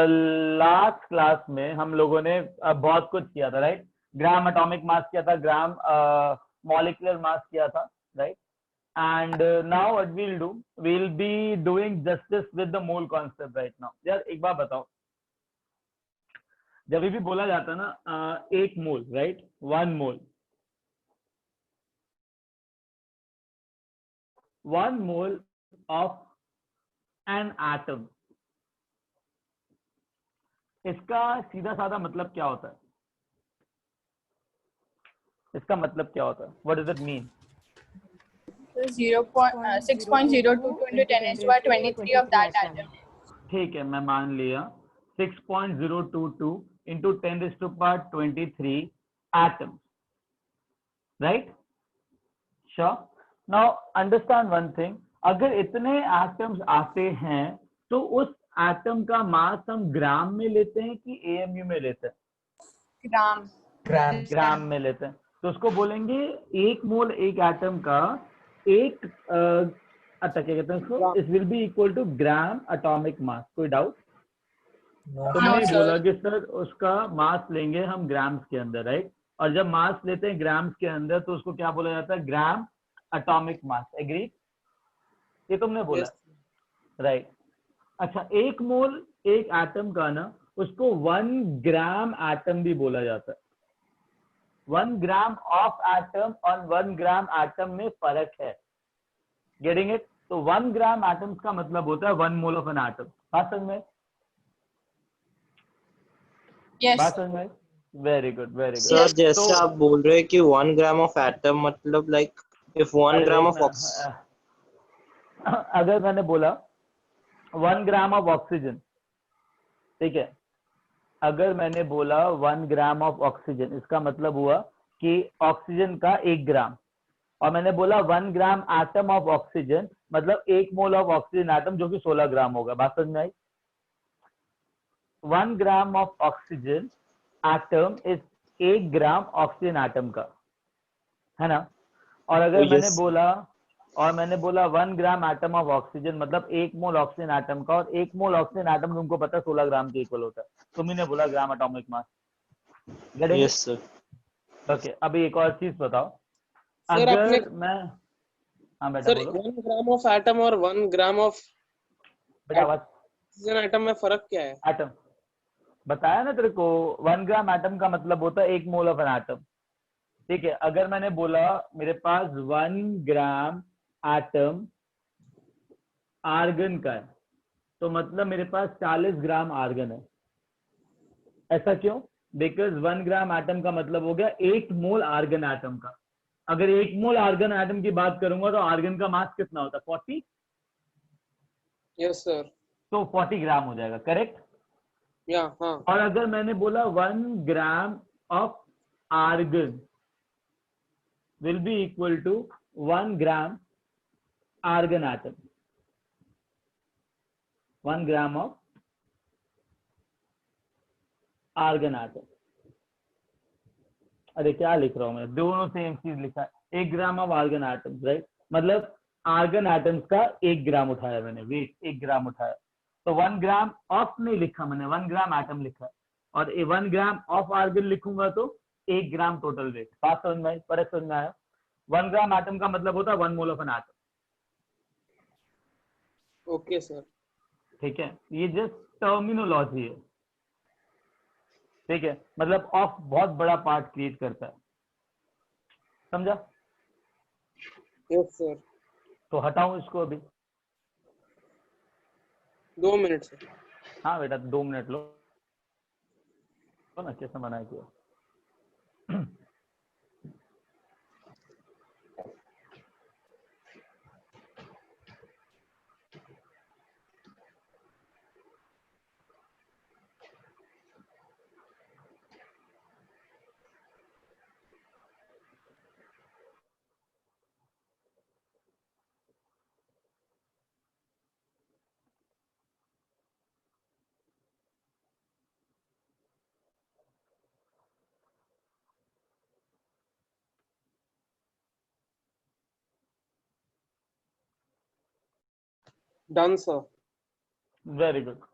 Last class में हम लोगों ने बहुत कुछ किया था, राइट? ग्राम एटॉमिक मास किया था, ग्राम मॉलिक्यूलर मास किया था, right? And now what we'll do, we'll be doing justice with the mole concept right now. यार एक बात बताओ, जब भी बोला जाता है ना एक mole, right, one mole of an atom, इसका सीधा साधा मतलब क्या होता है? इसका मतलब क्या होता है? What does it mean? 6.022 into 10 raised by 23 of that atom. ठीक है, मैं मान लिया 6.022 into 10 raised to power 23 atoms, right? Sure. Now understand one thing, अगर इतने एटम्स आते हैं तो उस एटम का मास हम ग्राम में लेते हैं कि एएमयू में लेते हैं? ग्राम में लेते हैं। तो उसको बोलेंगे एक मोल एक एटम का एक क्या कहते हैं उसको, it will be equal to gram atomic mass. कोई डाउट? तुमने बोला कि सर उसका मास लेंगे हम ग्राम्स के अंदर, राइट? और जब मास लेते हैं ग्राम्स के अंदर तो उसको क्या बोला जाता है? ग्राम एटॉमिक मास। एग्री? ये तुमने बोला, राइट? अच्छा, एक मोल एक एटम का ना, उसको 1 ग्राम एटम भी बोला जाता है। 1 ग्राम ऑफ एटम और 1 ग्राम एटम में फर्क है। Getting it? तो 1 ग्राम एटम्स का मतलब होता है 1 मोल ऑफ एन एटम। बात समझ में? बात समझ में? Very good, very good. Sir जैसे आप बोल रहे हैं कि 1 ग्राम ऑफ एटम मतलब लाइक इफ 1 ग्राम ऑफ अगर मैंने बोला 1 ग्राम ऑफ ऑक्सीजन, ठीक है, अगर मैंने बोला 1 ग्राम ऑफ ऑक्सीजन, इसका मतलब हुआ कि ऑक्सीजन का 1 ग्राम, और मैंने बोला 1 ग्राम एटम ऑफ ऑक्सीजन मतलब 1 मोल ऑफ ऑक्सीजन एटम जो कि 16 ग्राम होगा। बात समझ में आई? 1 gram of oxygen atom is 1 gram oxygen atom का, है ना? और अगर मैंने बोला 1 ग्राम एटम ऑफ ऑक्सीजन मतलब 1 मोल ऑक्सीजन एटम का, और 1 मोल ऑक्सीजन एटम तुमको पता है 16 ग्राम के इक्वल होता है। तुम ने बोला ग्राम एटॉमिक मास। Yes sir. ओके, अभी एक और चीज बताओ। सर अगर मैं बेटा सर बोलो। 1 ग्राम ऑफ एटम और 1 ग्राम ऑफ बेटा आवाज। ऑक्सीजन एटम में फर्क क्या है? एटम बताया ना तेरे को, 1 ग्राम एटम का मतलब होता है 1 मोल ऑफ एन एटम, ठीक है? अगर मैंने बोला मेरे पास 1 ग्राम एटम आर्गन का है, तो मतलब मेरे पास 40 ग्राम आर्गन है। ऐसा क्यों? बिकॉज 1 ग्राम एटम का मतलब हो गया 1 मोल आर्गन एटम का। अगर 1 मोल आर्गन एटम की बात करूंगा तो आर्गन का मास कितना होता है? 40। Yes sir. तो 40 ग्राम हो जाएगा, करेक्ट? या हाँ। और अगर मैंने बोला 1 gram of argon will be equal to 1 gram argon atom, 1 gram of argon atom। अरे क्या लिख रहा हूं मैं, दोनों सेम चीज लिखा है। 1 gram of argon atoms, right? मतलब आर्गन एटम्स का 1 ग्राम उठाया मैंने, वेट 1 ग्राम उठाया, तो 1 ग्राम ऑफ नहीं लिखा मैंने, 1 ग्राम एटम लिखा। और 1 ग्राम ऑफ आर्गन लिखूंगा तो 1 ग्राम टोटल वेट। बात समझ में आई? फर्क समझ में आया? 1 ग्राम एटम का मतलब होता है 1 mole of an atom. Okay sir. ठीक है, ये जस्ट टर्मिनोलॉजी है, ठीक है? मतलब ऑफ बहुत बड़ा पार्ट क्रिएट करता है, समझा? Yes sir. तो हटाऊं इसको अभी? 2 मिनट सर। हाँ बेटा 2 मिनट लो ना, कैसे मना किया? Done sir. Very good.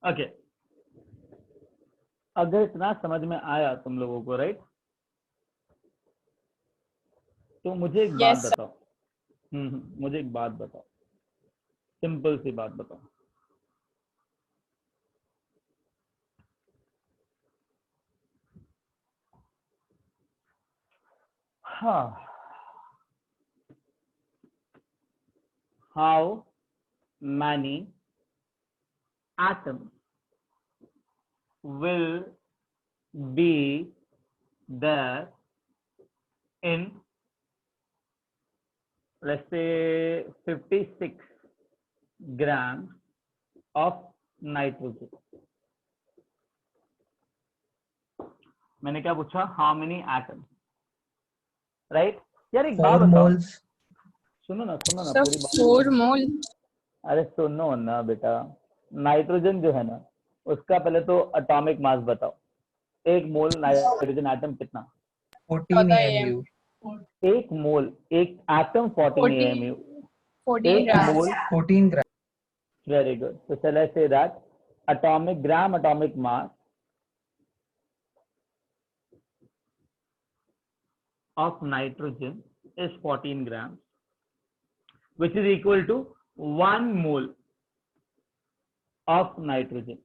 Okay, अगर इतना समझ में आया तुम लोगों को, राइट, तो मुझे एक बात Yes, sir. बताओ। मुझे एक बात बताओ, सिंपल सी बात बताओ। हाँ, how many atoms will be there in, let's say, 56 grams of nitrogen? मैंने क्या पूछा? How many atom, right? यार एक बात 4 बताओ, moles. सुनो ना So पूरी बात 4 सुनो। mole. अरे सुनो ना बेटा, नाइट्रोजन जो है ना, उसका पहले तो एटॉमिक मास बताओ। एक मोल नाइट्रोजन एटम कितना? 14 14 AMU. एक मोल, एक एटम 14 AMU, 14 एक grams. Mole. 14 grams. Very good, so shall I say that atomic mass of nitrogen is 14 grams, which is equal to 1 mole of nitrogen.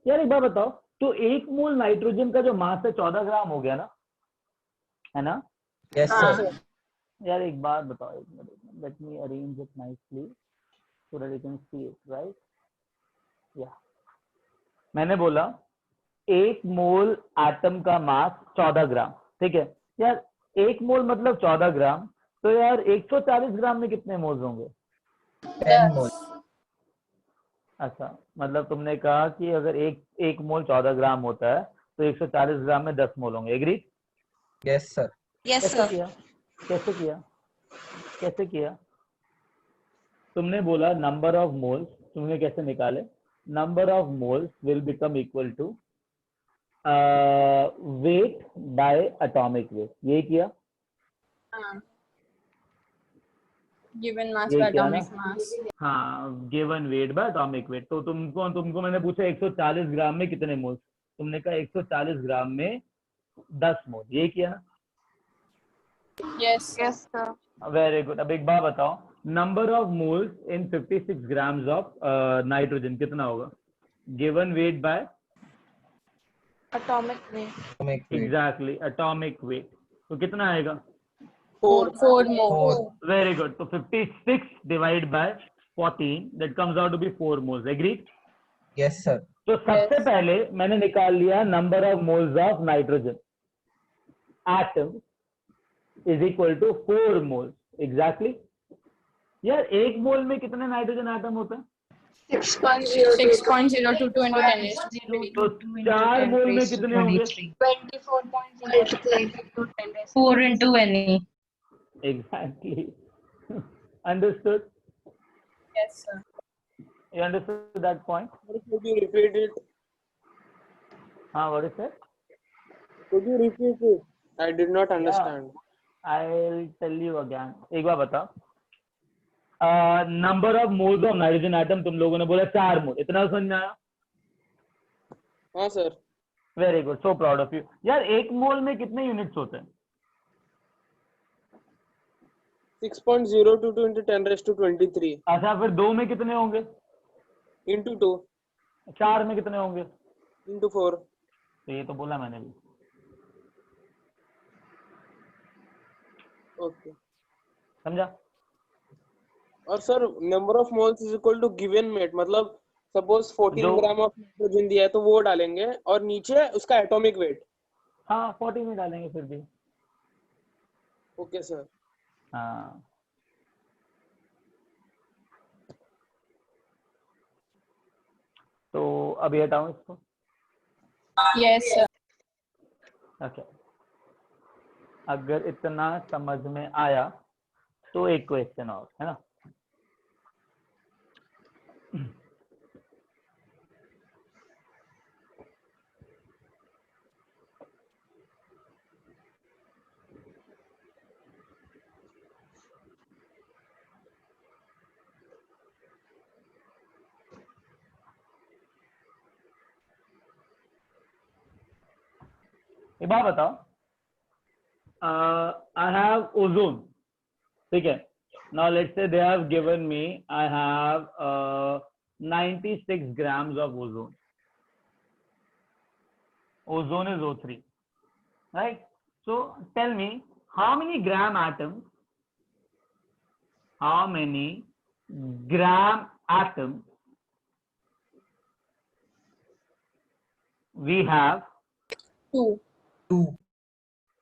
यार एक बात बताओ, तो एक मोल नाइट्रोजन का जो मास है 14 ग्राम हो गया ना, है ना? Yes, हाँ. sir. यार एक बात बताओ, एक minute, let me arrange it nicely so that you can see it, right? Yeah. मैंने बोला एक मोल एटम का मास 14 ग्राम, ठीक है? यार एक मोल मतलब 14 ग्राम, तो यार 140 ग्राम में कितने मोल्स होंगे? 10 moles. अच्छा, मतलब तुमने कहा कि अगर एक मोल 14 ग्राम होता है तो 140 ग्राम में 10 मोल होंगे। एग्री? Yes, sir. Yes, कैसे sir. किया? कैसे किया? कैसे किया? तुमने बोला नंबर ऑफ मोल्स, तुमने कैसे निकाले? Number of moles will become equal to weight by atomic weight. यही किया? Given mass ये by किया ना? atomic mass. हाँ, given weight by atomic wait. तो तुमको मैंने पूछा 140 ग्राम में कितने मोल्स, तुमने कहा 140 ग्राम में 10 मोल। ये किया ना? Yes. Yes, sir. Very good. अब एक बात बताओ, number of moles in 56 grams of nitrogen कितना होगा? Given weight by Atomic weight. Atomic weight. Exactly atomic weight. तो कितना आएगा? 4. 4 moles. 4. Very good. तो 56 divide by 14, that comes out to be 4 moles. Agree? Yes, sir. तो सबसे Yes. पहले मैंने निकाल लिया number of moles of nitrogen atom is equal to 4 moles. Exactly. यार एक मोल में कितने नाइट्रोजन एटम होते हैं? 6.022 into 10 raised to 3. तो 4 मोल में कितने होंगे? 24.022 into 10 raised to 4 into NE. Exactly. Understood? Yes, sir. You understood that point? Could you repeat it? हाँ, what is it? Could you repeat it? I did not understand. I'll tell you again. एक बार बता। Number of moles of nitrogen atom तुम लोगों ने बोला 4 मोल। इतना समझ में आया? हाँ sir. Very good, so proud of you. यार एक मोल में कितने यूनिट्स होते हैं? 6.022 into 10 raised to 23 अच्छा, फिर 2 में कितने होंगे? into 2 4 में कितने होंगे? into 4. तो ये तो बोला मैंने भी। Okay. समझा? और sir number of moles is equal to given weight, मतलब सपोज 14 ग्राम ऑफ नाइट्रोजन दिया है तो वो डालेंगे और नीचे उसका एटॉमिक वेट. हाँ, 40 में डालेंगे फिर भी। Okay sir. हाँ, तो अभी हटाऊं इसको? Yes, sir. ओके, अगर इतना समझ में आया तो एक क्वेश्चन और है ना। एक बात बताओ, आई हैव ओजोन, ठीक है। Now let's say they have given me, I have 96 grams of ozone. Ozone is O3, right? So tell me, how many gram atoms we have 2. 2.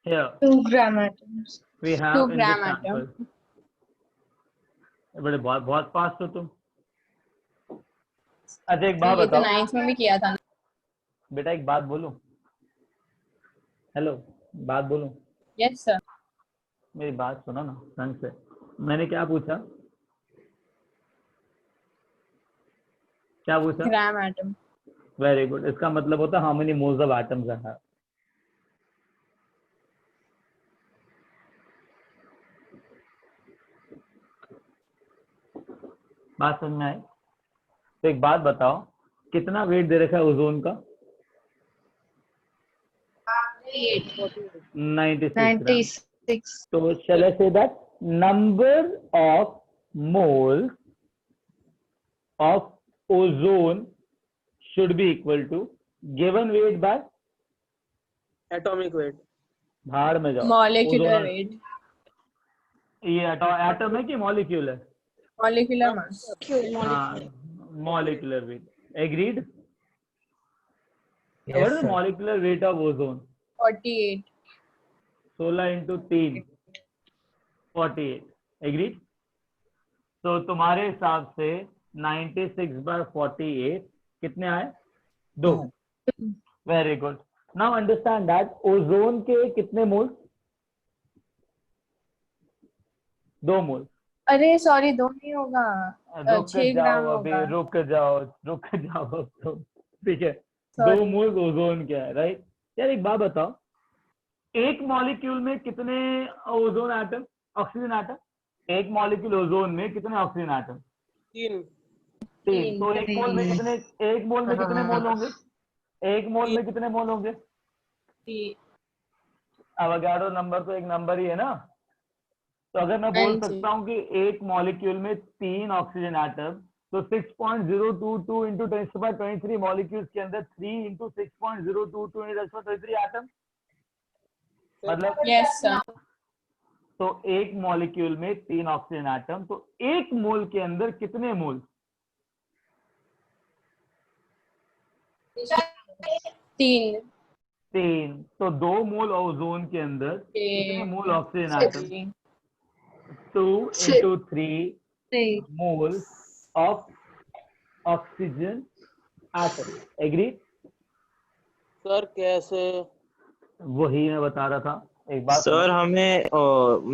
here? 2 gram atoms. We 2 have in this gram sample. atom. बड़े बहुत fast हो तुम। अच्छा एक बात ये तो बताओ 9th में भी किया था। बेटा, एक बात बोलूं? हेलो, बात बोलूं? Yes sir. मेरी बात सुनो ना ढंग से। मैंने क्या पूछा? क्या पूछा? Gram atom. Very good. इसका मतलब होता है how many moles of atoms I have. बात समझ में आई? तो एक बात बताओ, कितना वेट दे रखा है ओजोन का? 96 ग्राम। 96. So shall I say that number of moles of ozone should be equal to given weight by atomic weight. भाड़ में जाओ। Molecular Ozone- weight. ये एटम है कि मॉलिक्यूल है? Molecular mass. Molecular weight. Agreed? Yes, What is the sir. molecular weight of ozone? 48. 16 into 3 48। Agreed? तो तुम्हारे हिसाब से 96/48 कितने आए? 2। Very good. Now understand that ozone के कितने मोल्स? 2 मोल्स। अरे सॉरी 2 नहीं होगा। रुक 6 ग्राम जाओ अभी, होगा। रुक जाओ अब तो, ठीक है। 2 Sorry. मोल्स ओजोन क्या है, राइट? यार एक बात बताओ, एक मॉलिक्यूल में कितने ओजोन एटम, ऑक्सीजन एटम? एक मॉलिक्यूल ओजोन में कितने ऑक्सीजन एटम? 3। 3। तो एक मोल में कितने मोल होंगे? एक मोल में कितने मोल होंगे? अवोगाड्रो नंबर तो एक नंबर ही है ना। तो अगर मैं बोल सकता हूँ कि एक मॉलिक्यूल में 3 ऑक्सीजन एटम, तो 6.022 इंटू 10⁻23 मॉलिक्यूल्स के अंदर 3 इंटू 6.022 इंटू 10⁻23 एटम, मतलब Yes sir. तो एक मॉलिक्यूल में 3 ऑक्सीजन एटम, तो एक मोल के अंदर कितने मोल? 3. 3। तो 2 मोल ओजोन के अंदर कितने मोल oxygen atom? 2 into 3 moles of oxygen atom. Agree? Sir कैसे? वही मैं बता रहा था। एक बात सर हमें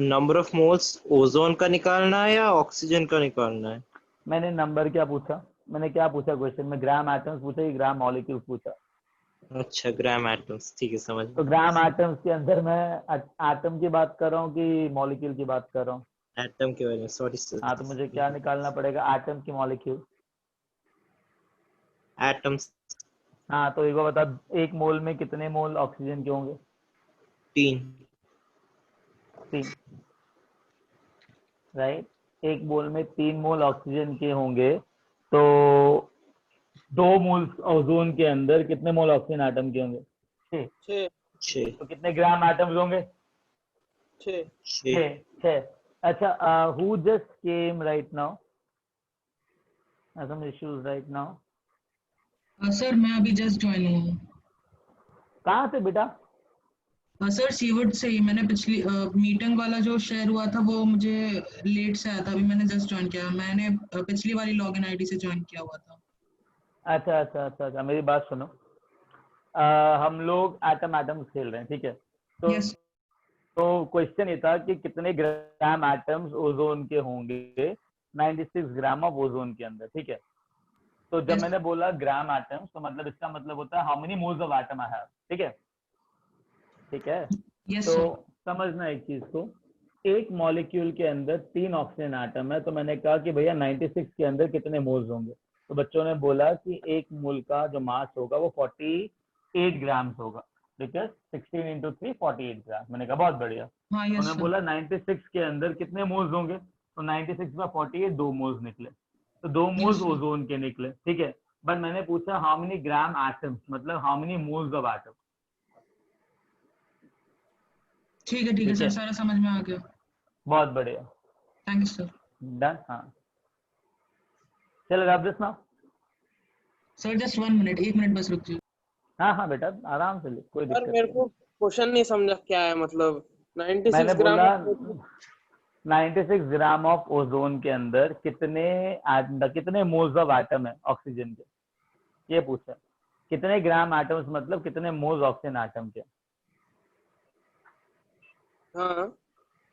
नंबर ऑफ मोल्स ओजोन का निकालना है या ऑक्सीजन का निकालना है? मैंने नंबर क्या पूछा? मैंने क्या पूछा क्वेश्चन में? ग्राम एटम्स पूछा कि ग्राम मॉलिक्यूल्स पूछा? अच्छा, ग्राम एटम्स, ठीक है समझ तो ग्राम एटम्स के अंदर मैं एटम की बात कर रहा हूँ कि मॉलिक्यूल की बात कर रहा हूँ? एटम के बारे में, सॉरी सर। हाँ, तो मुझे क्या निकालना पड़ेगा? एटम की मॉलिक्यूल। एटम्स। हाँ, तो एक बार बता, एक मोल में कितने मोल ऑक्सीजन के होंगे? 3। राइट? एक मोल में 3 मोल ऑक्सीजन के होंगे, तो 2 मोल ओजोन के अंदर कितने मोल ऑक्सीजन एटम के होंगे? 6। 6। तो कितने ग्राम एटम्स होंगे? 6। 6। अच्छा, who just came right now? Some issues right now? Sir मैं अभी जस्ट ज्वाइन हुआ हूँ। कहाँ से बेटा? सर सीवुड से ही। मैंने पिछली मीटिंग वाला जो शेयर हुआ था वो मुझे लेट से आया था, अभी मैंने जस्ट ज्वाइन किया। मैंने पिछली वाली लॉगिन आईडी से ज्वाइन किया हुआ था। अच्छा, मेरी बात सुनो। हम लोग एटम्स खेल रहे हैं, ठीक है? तो यस। तो क्वेश्चन ये था कि कितने ग्राम एटम्स ओजोन के होंगे 96 ग्राम ऑफ ओजोन के अंदर, ठीक है? तो जब Yes. मैंने बोला ग्राम एटम्स, तो मतलब इसका मतलब होता है how many moles of atom I have, ठीक है? ठीक है? यस तो सर। समझना एक चीज को, एक मॉलिक्यूल के अंदर 3 ऑक्सीजन एटम है, तो मैंने कहा कि भैया 96 के अंदर कितने मोल्स होंगे? तो बच्चों ने बोला कि एक मोल का जो मास होगा वो 48 ग्राम्स होगा। बिकॉज 16 into 3 48 ग्राम। मैंने कहा बहुत बढ़िया। हाँ यस उन्होंने सर। बोला 96 के अंदर कितने मोल्स होंगे, तो 96 में 48 2 मोल्स निकले, तो 2 मोल्स sir. ओजोन के निकले, ठीक है। बट मैंने पूछा हाउ मेनी ग्राम एटम्स, मतलब how many moles of atom. ठीक है ठीक सर, है, सारा समझ में आ गया। बहुत बढ़िया, थैंक यू सर। डन। हाँ चल wrap this now. Sir just 1 minute, 1 minute बस रुक जाइए। हाँ हाँ बेटा आराम से ले, कोई सर दिक्कत मेरे नहीं। को क्वेश्चन नहीं समझा क्या है, मतलब 96 मैंने ग्राम बोला of 96 ग्राम ऑफ ओजोन के अंदर कितने मोल्स ऑफ एटम है ऑक्सीजन के, ये पूछा। कितने ग्राम एटम्स मतलब कितने मोल्स ऑक्सीजन एटम के। हाँ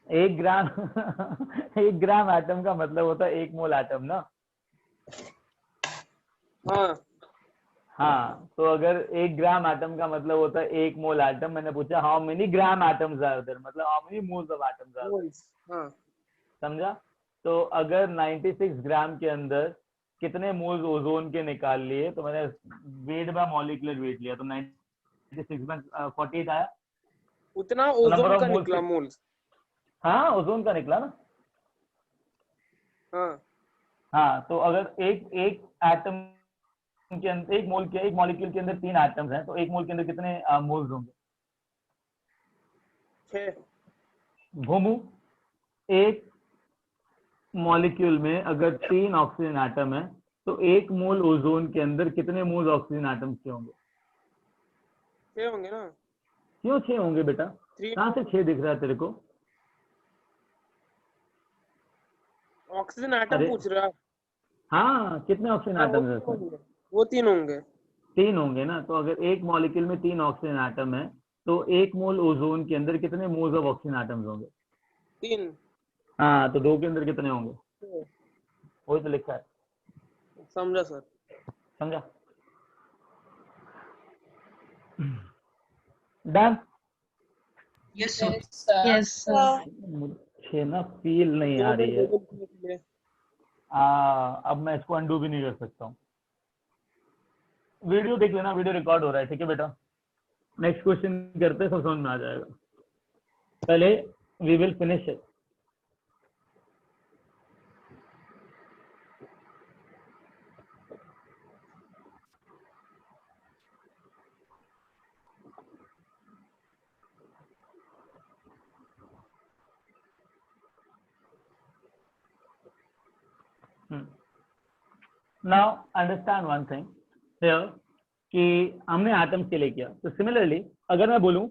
1 ग्राम 1 ग्राम एटम का मतलब होता है 1 मोल एटम ना। हाँ हाँ, तो अगर 1 ग्राम एटम का मतलब होता है 1 मोल एटम, मैंने पूछा how many gram atoms are there, मतलब how many moles of atoms are there. Moles. हाँ समझा। तो अगर 96 ग्राम के अंदर कितने मोल्स ओजोन के निकाल लिए, तो मैंने वेट बाय मॉलिक्यूलर वेट लिया, तो 96 में 48 आया। उतना तो नंबर ओजोन ऑफ का मोल्स, निकला मोल्स। हाँ ओजोन का निकला ना। हाँ हाँ, तो अगर एक एक एटम के अंदर, एक मॉलिक्यूल के अंदर 3 एटम्स हैं, तो एक मोल के अंदर कितने मोल्स होंगे। 6। भूमू, एक मॉलिक्यूल में अगर 3 ऑक्सीजन एटम है, तो 1 मोल ओजोन के अंदर कितने मोल ऑक्सीजन एटम्स के होंगे। 6 होंगे ना। क्यों 6 होंगे बेटा, 3 कहाँ से 6 दिख रहा है तेरे को। ऑक्सीजन एटम अरे पूछ रहा है। हाँ, कितने ऑक्सीजन हाँ एटम्स है इसमें। वो 3 होंगे। 3 होंगे ना। तो अगर एक मॉलिक्यूल में 3 ऑक्सीजन एटम है, तो 1 मोल ओजोन के अंदर कितने मोल्स ऑफ ऑक्सीजन एटम्स होंगे। 3। हाँ, तो 2 के अंदर कितने होंगे, वही तो लिखा है। समझा सर। समझा, done. Yes sir. Yes, sir. Yes, sir. मुझे ना फील नहीं 2 आ रही मिनट है। गूगल करने के लिए। अब मैं इसको अंडू भी नहीं कर सकता हूँ। वीडियो देख लेना, वीडियो रिकॉर्ड हो रहा है, ठीक है बेटा। नेक्स्ट क्वेश्चन करते हैं, सब समझ में आ जाएगा। पहले we will finish it. Now understand one thing here, कि हमने एटम्स के लिए किया, तो सिमिलरली अगर मैं बोलूं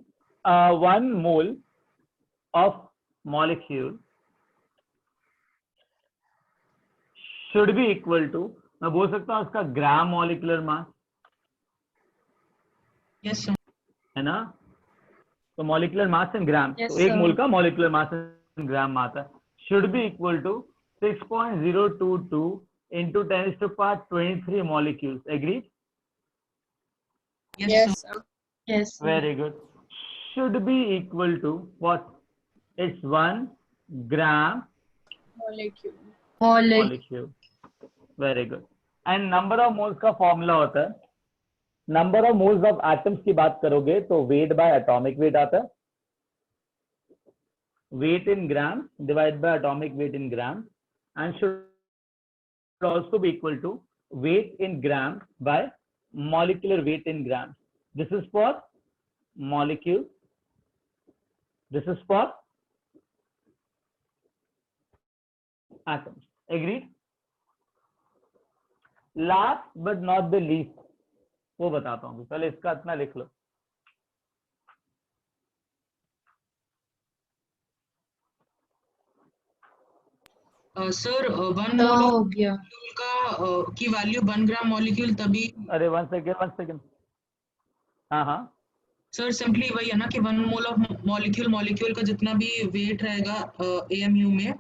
1 mole of molecule should be equal to, मैं बोल सकता हूं उसका gram molecular mass, yes sir. है ना। तो मॉलिक्यूलर मास इन ग्राम, Yes, तो 1 sir. मोल का मॉलिक्यूलर मास इन ग्राम में आता है, should be equal to 6.022 into 10⁻23 molecules. Agreed? Yes Yes, sir. sir. Yes, sir. Very good. Should be equal to what? It's 1 gram Molecule. molecule. Very good. And number of moles का formula होता है, number of moles of atoms की बात करोगे तो weight by atomic weight आता है, weight in gram divided by atomic weight in gram, and should also be equal to weight in gram by molecular weight in grams. This is for molecule, this is for atoms. Agreed? Last but not the least, वो बताता हूँ, पहले इसका इतना लिख लो। Sir 1 तो मोल हो गया। का की वैल्यू 1 ग्राम मॉलिक्यूल तभी। अरे 1 सेकेंड। हाँ हाँ, सर सिंपली वही है ना कि 1 मोल ऑफ मॉलिक्यूल का जितना भी वेट रहेगा एएमयू में,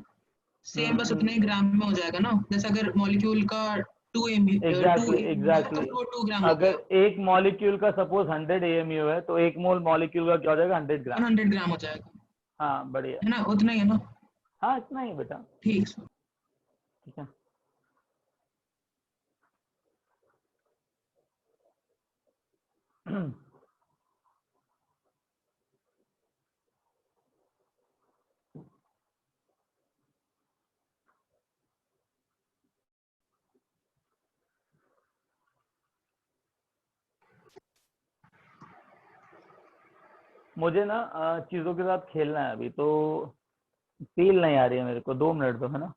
सेम बस उतने ही ग्राम में हो जाएगा ना। जैसे अगर मॉलिक्यूल का 2 एग्जैक्टली। तो 2 ग्राम हो अगर गया, एक मॉलिक्यूल का सपोज 100 AMU है, तो 1 मोल मॉलिक्यूल का क्या हो जाएगा, 100 ग्राम। 100 ग्राम हो जाएगा, हाँ बढ़िया, है ना, उतना ही है ना। हाँ इतना ही बेटा, ठीक सर। ठीक है। मुझे ना चीजों के साथ खेलना है अभी, तो फील नहीं आ रही है मेरे को। 2 मिनट दो, है ना।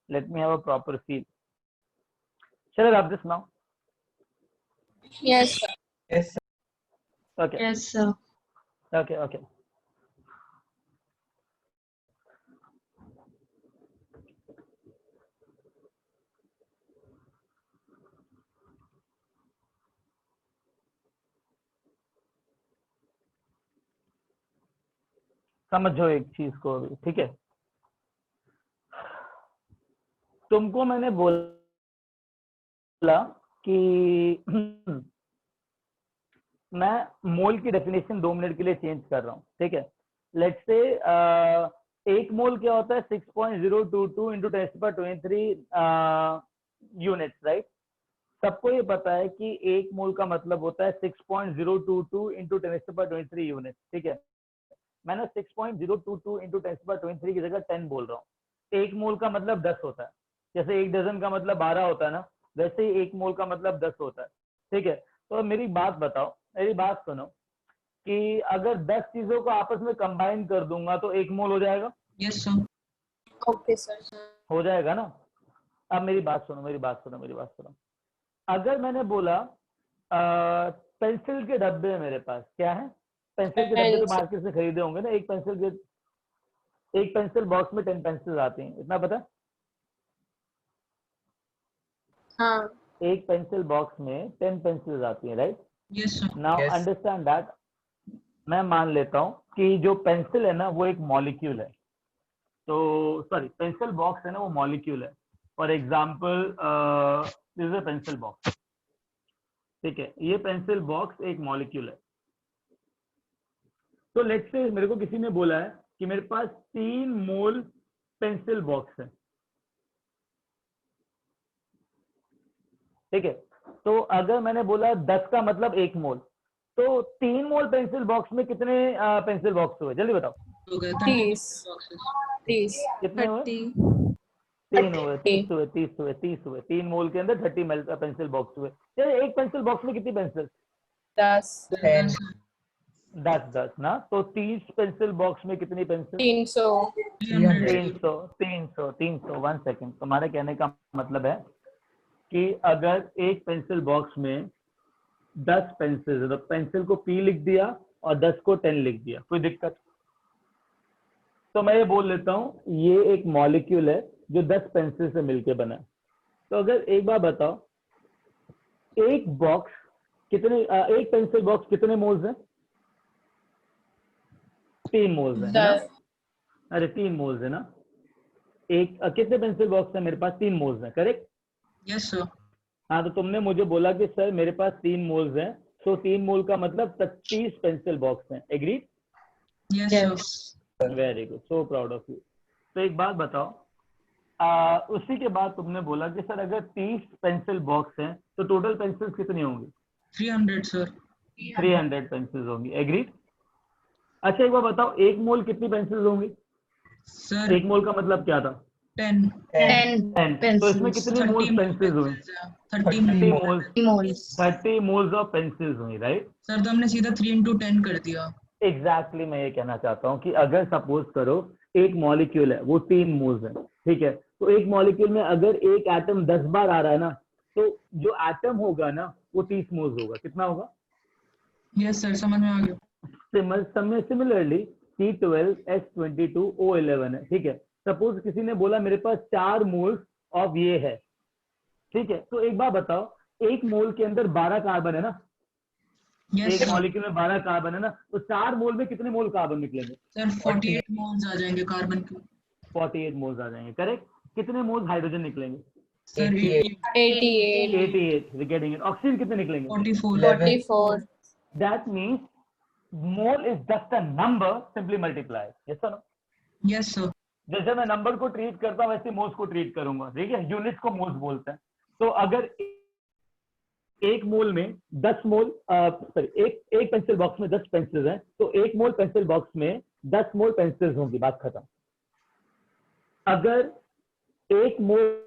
Let me have a proper feel. चलो आप this now. Yes, sir. Yes, sir. Okay Yes, sir. Okay okay. समझो एक चीज को अभी, ठीक है। तुमको मैंने बोला कि मैं मोल की डेफिनेशन 2 मिनट के लिए चेंज कर रहा हूँ, ठीक है। लेट्स से एक मोल क्या होता है, 6.022 इंटू 10⁻23 यूनिट्स, राइट। सबको ये पता है कि एक मोल का मतलब होता है 6.022 इंटू 10⁻23 यूनिट, ठीक है। मैंने 6.022 इंटू 10⁻23 की जगह 10 बोल रहा हूँ। एक मोल का मतलब 10 होता है, जैसे एक डजन का मतलब 12 होता है ना, वैसे ही एक मोल का मतलब 10 होता है, ठीक है। तो मेरी बात बताओ, मेरी बात सुनो कि अगर 10 चीजों को आपस में कंबाइन कर दूंगा तो एक मोल हो जाएगा, यस सर। Okay, sir. हो जाएगा ना। अब मेरी बात सुनो, मेरी बात सुनो, मेरी बात सुनो। अगर मैंने बोला पेंसिल के डब्बे है मेरे पास, क्या है, पेंसिल के डब्बे तो Pencil. मार्केट से खरीदे होंगे ना। एक पेंसिल बॉक्स में 10 पेंसिल आती हैं, इतना पता है। हाँ. एक पेंसिल बॉक्स में 10 पेंसिल्स आती हैं, right. Yes sir. Now Yes. Understand that. मैं मान लेता हूँ कि जो पेंसिल है ना वो एक मॉलिक्यूल है। तो सॉरी, पेंसिल बॉक्स है ना वो मॉलिक्यूल है। For example this is a pencil box, ठीक है। ये पेंसिल बॉक्स एक मॉलिक्यूल है। तो लेट्स से मेरे को किसी ने बोला है कि मेरे पास 3 मोल पेंसिल बॉक्स है, ठीक है। तो अगर मैंने बोला 10 का मतलब 1 मोल, तो 3 मोल पेंसिल बॉक्स में कितने पेंसिल बॉक्स हुए, जल्दी बताओ। हो गए 30. 30 30. कितने हुए? 30. 3 हुए, 30 हुए, 30 हुए, 30 हुए। 3 मोल के अंदर 30 पेंसिल बॉक्स हुए। चलिए, एक पेंसिल बॉक्स में कितनी पेंसिल? 10. 10. 10 ना। तो 30 पेंसिल बॉक्स में कितनी पेंसिल? 300. 300. 300 300 300। 1 सेकेंड। तुम्हारे कहने का मतलब है कि अगर एक पेंसिल बॉक्स में 10 पेंसिल है तो पेंसिल को P लिख दिया और 10 को 10 लिख दिया, कोई दिक्कत? तो मैं ये बोल लेता हूँ ये एक मॉलिक्यूल है जो 10 पेंसिल से मिलके बना है। तो अगर एक बार बताओ, एक बॉक्स कितने एक पेंसिल बॉक्स कितने मोल्स है? 3 मोल्स है ना। 10. अरे 3 मोल्स है ना। एक कितने पेंसिल बॉक्स है मेरे पास? 3 मोल्स है, करेक्ट। Yes sir. हाँ, तो तुमने मुझे बोला कि सर मेरे पास 3 मोल्स हैं, तो 3 मोल का मतलब 30 पेंसिल बॉक्स हैं। Agree? Yes sir. Very good, so proud of you. तो एक बात बताओ, उसी के बाद तुमने बोला कि सर अगर 30 पेंसिल बॉक्स हैं तो टोटल पेंसिल्स कितनी होंगी? 300 सर। 300 पेंसिल्स होंगी। एग्री? अच्छा एक बार बताओ, एक मोल कितनी पेंसिल्स होंगी? सर एक मोल का मतलब क्या था? 10 10। तो इसमें कितनी मोल्स 30 पेंसिल्स हुई? 30 30 मोल। मोल्स 30 मोल्स ऑफ पेंसिल्स हुई, राइट। सर तो हमने सीधा 3 into 10 कर दिया। एग्जैक्टली मैं ये कहना चाहता हूँ कि अगर सपोज करो एक मॉलिक्यूल है वो 3 मोल्स है, ठीक है। तो एक मॉलिक्यूल में अगर एक एटम 10 बार आ रहा है ना, तो जो एटम होगा ना वो 30 मोल्स होगा। कितना होगा? यस सर, समझ में आ गया। सिमिलरली C12 H22 O11 है, ठीक है। सपोज किसी ने बोला मेरे पास 4 मोल्स ऑफ ये है, ठीक है। तो एक बार बताओ, एक मोल के अंदर 12 कार्बन है ना। यस एक सर। मॉलिक्यूल में 12 कार्बन है ना, तो 4 मोल में कितने मोल कार्बन निकलेंगे? सर 48 मोल्स आ जाएंगे कार्बन के। 48 मोल्स आ जाएंगे, करेक्ट। कितने मोल्स हाइड्रोजन निकलेंगे? सर 88. 88। Getting it. ऑक्सीजन कितने निकलेंगे? 44। 44. That means mole is just a number, simply multiply. Yes और नो? Yes sir. जैसे मैं नंबर को ट्रीट करता हूं वैसे मोल्स को ट्रीट करूंगा, ठीक है। यूनिट्स को मोल्स बोलते हैं। तो अगर एक मोल में 10 मोल सॉरी एक पेंसिल बॉक्स में 10 पेंसिल्स हैं, तो एक मोल पेंसिल बॉक्स में 10 मोल पेंसिल्स होंगी, बात खत्म। अगर एक मोल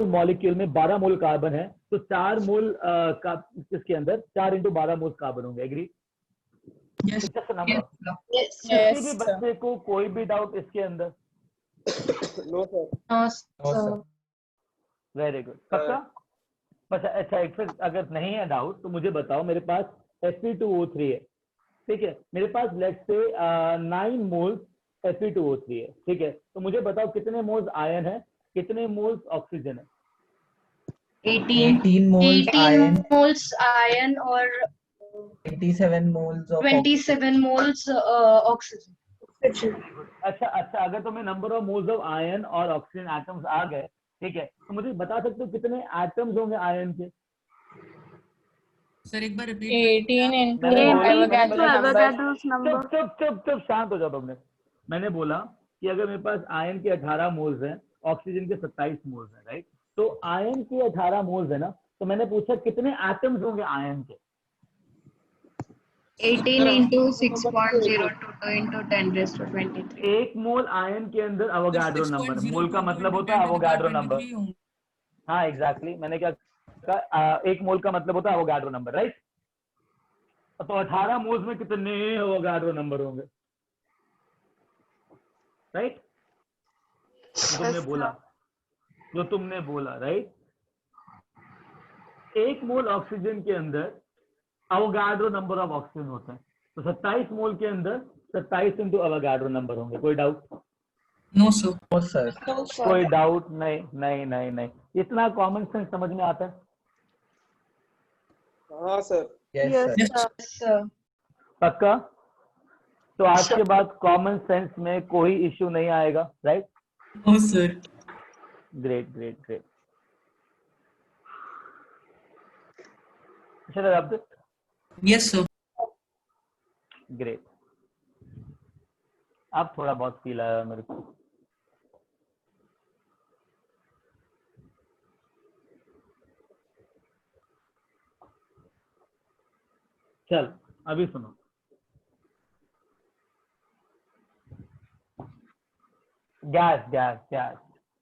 मॉलिक्यूल में 12 मोल कार्बन है तो 4 मोल का इसके अंदर 4 into 12 मोल कार्बन होंगे। Agree? Yes. It's just a number. Yes, किसी भी sir. बच्चे को कोई भी डाउट इसके अंदर? No sir. No, sir. Very good, पक्का? बस अच्छा, एक फिर अगर नहीं है डाउट तो मुझे बताओ, मेरे पास Fe2O3 है, ठीक है, मेरे पास लेट्स से 9 मोल्स Fe2O3 है, ठीक है, तो मुझे बताओ कितने मोल्स आयन है, कितने मोल्स ऑक्सीजन है? 18 moles 18 iron, moles iron और 27 moles of 27 moles oxygen. अच्छा अच्छा, अगर तुम्हें number of moles of ion और ऑक्सीजन एटम्स आ गए, ठीक है, तो मुझे बता सकते हो कितने एटम्स होंगे आयन के? सर एक बार रिपीट 18 into मैंने बोला, Avogadro's number. चुप चुप चुप चुप, शांत हो जाओ तुमने। मैंने बोला कि अगर मेरे पास आयन के 18 मोल्स हैं, ऑक्सीजन के 27 मोल्स हैं, राइट? तो आयन के 18 मोल्स है ना, तो मैंने पूछा कितने एटम्स होंगे आयन के? 18 into 6.022 into 10 raised to 23. एक मोल आयन के अंदर अवोगाड्रो नंबर, मोल का मतलब होता है अवोगाड्रो नंबर। हाँ एग्जैक्टली, मैंने क्या कहा, एक मोल का मतलब होता है अवोगाड्रो नंबर, राइट? तो 18 मोल्स में कितने अवोगाड्रो नंबर होंगे, राइट? जो तुमने बोला राइट? एक मोल ऑक्सीजन के अंदर अवोगाड्रो नंबर ऑफ ऑक्सीजन होता है, तो 27 मोल के अंदर 27 इंटू अवोगाड्रो नंबर होंगे। कोई doubt? No sir. No, sir. कोई डाउट? नहीं नहीं नहीं नहीं, इतना कॉमन सेंस समझ में आता है? हाँ sir. Yes, sir. Yes. Sir. पक्का? तो आज के बाद कॉमन सेंस में कोई इश्यू नहीं आएगा, right? No sir. Great great great. चलो अब यस सर। ग्रेट, अब थोड़ा बहुत फील आया मेरे को। चल अभी सुनो, gas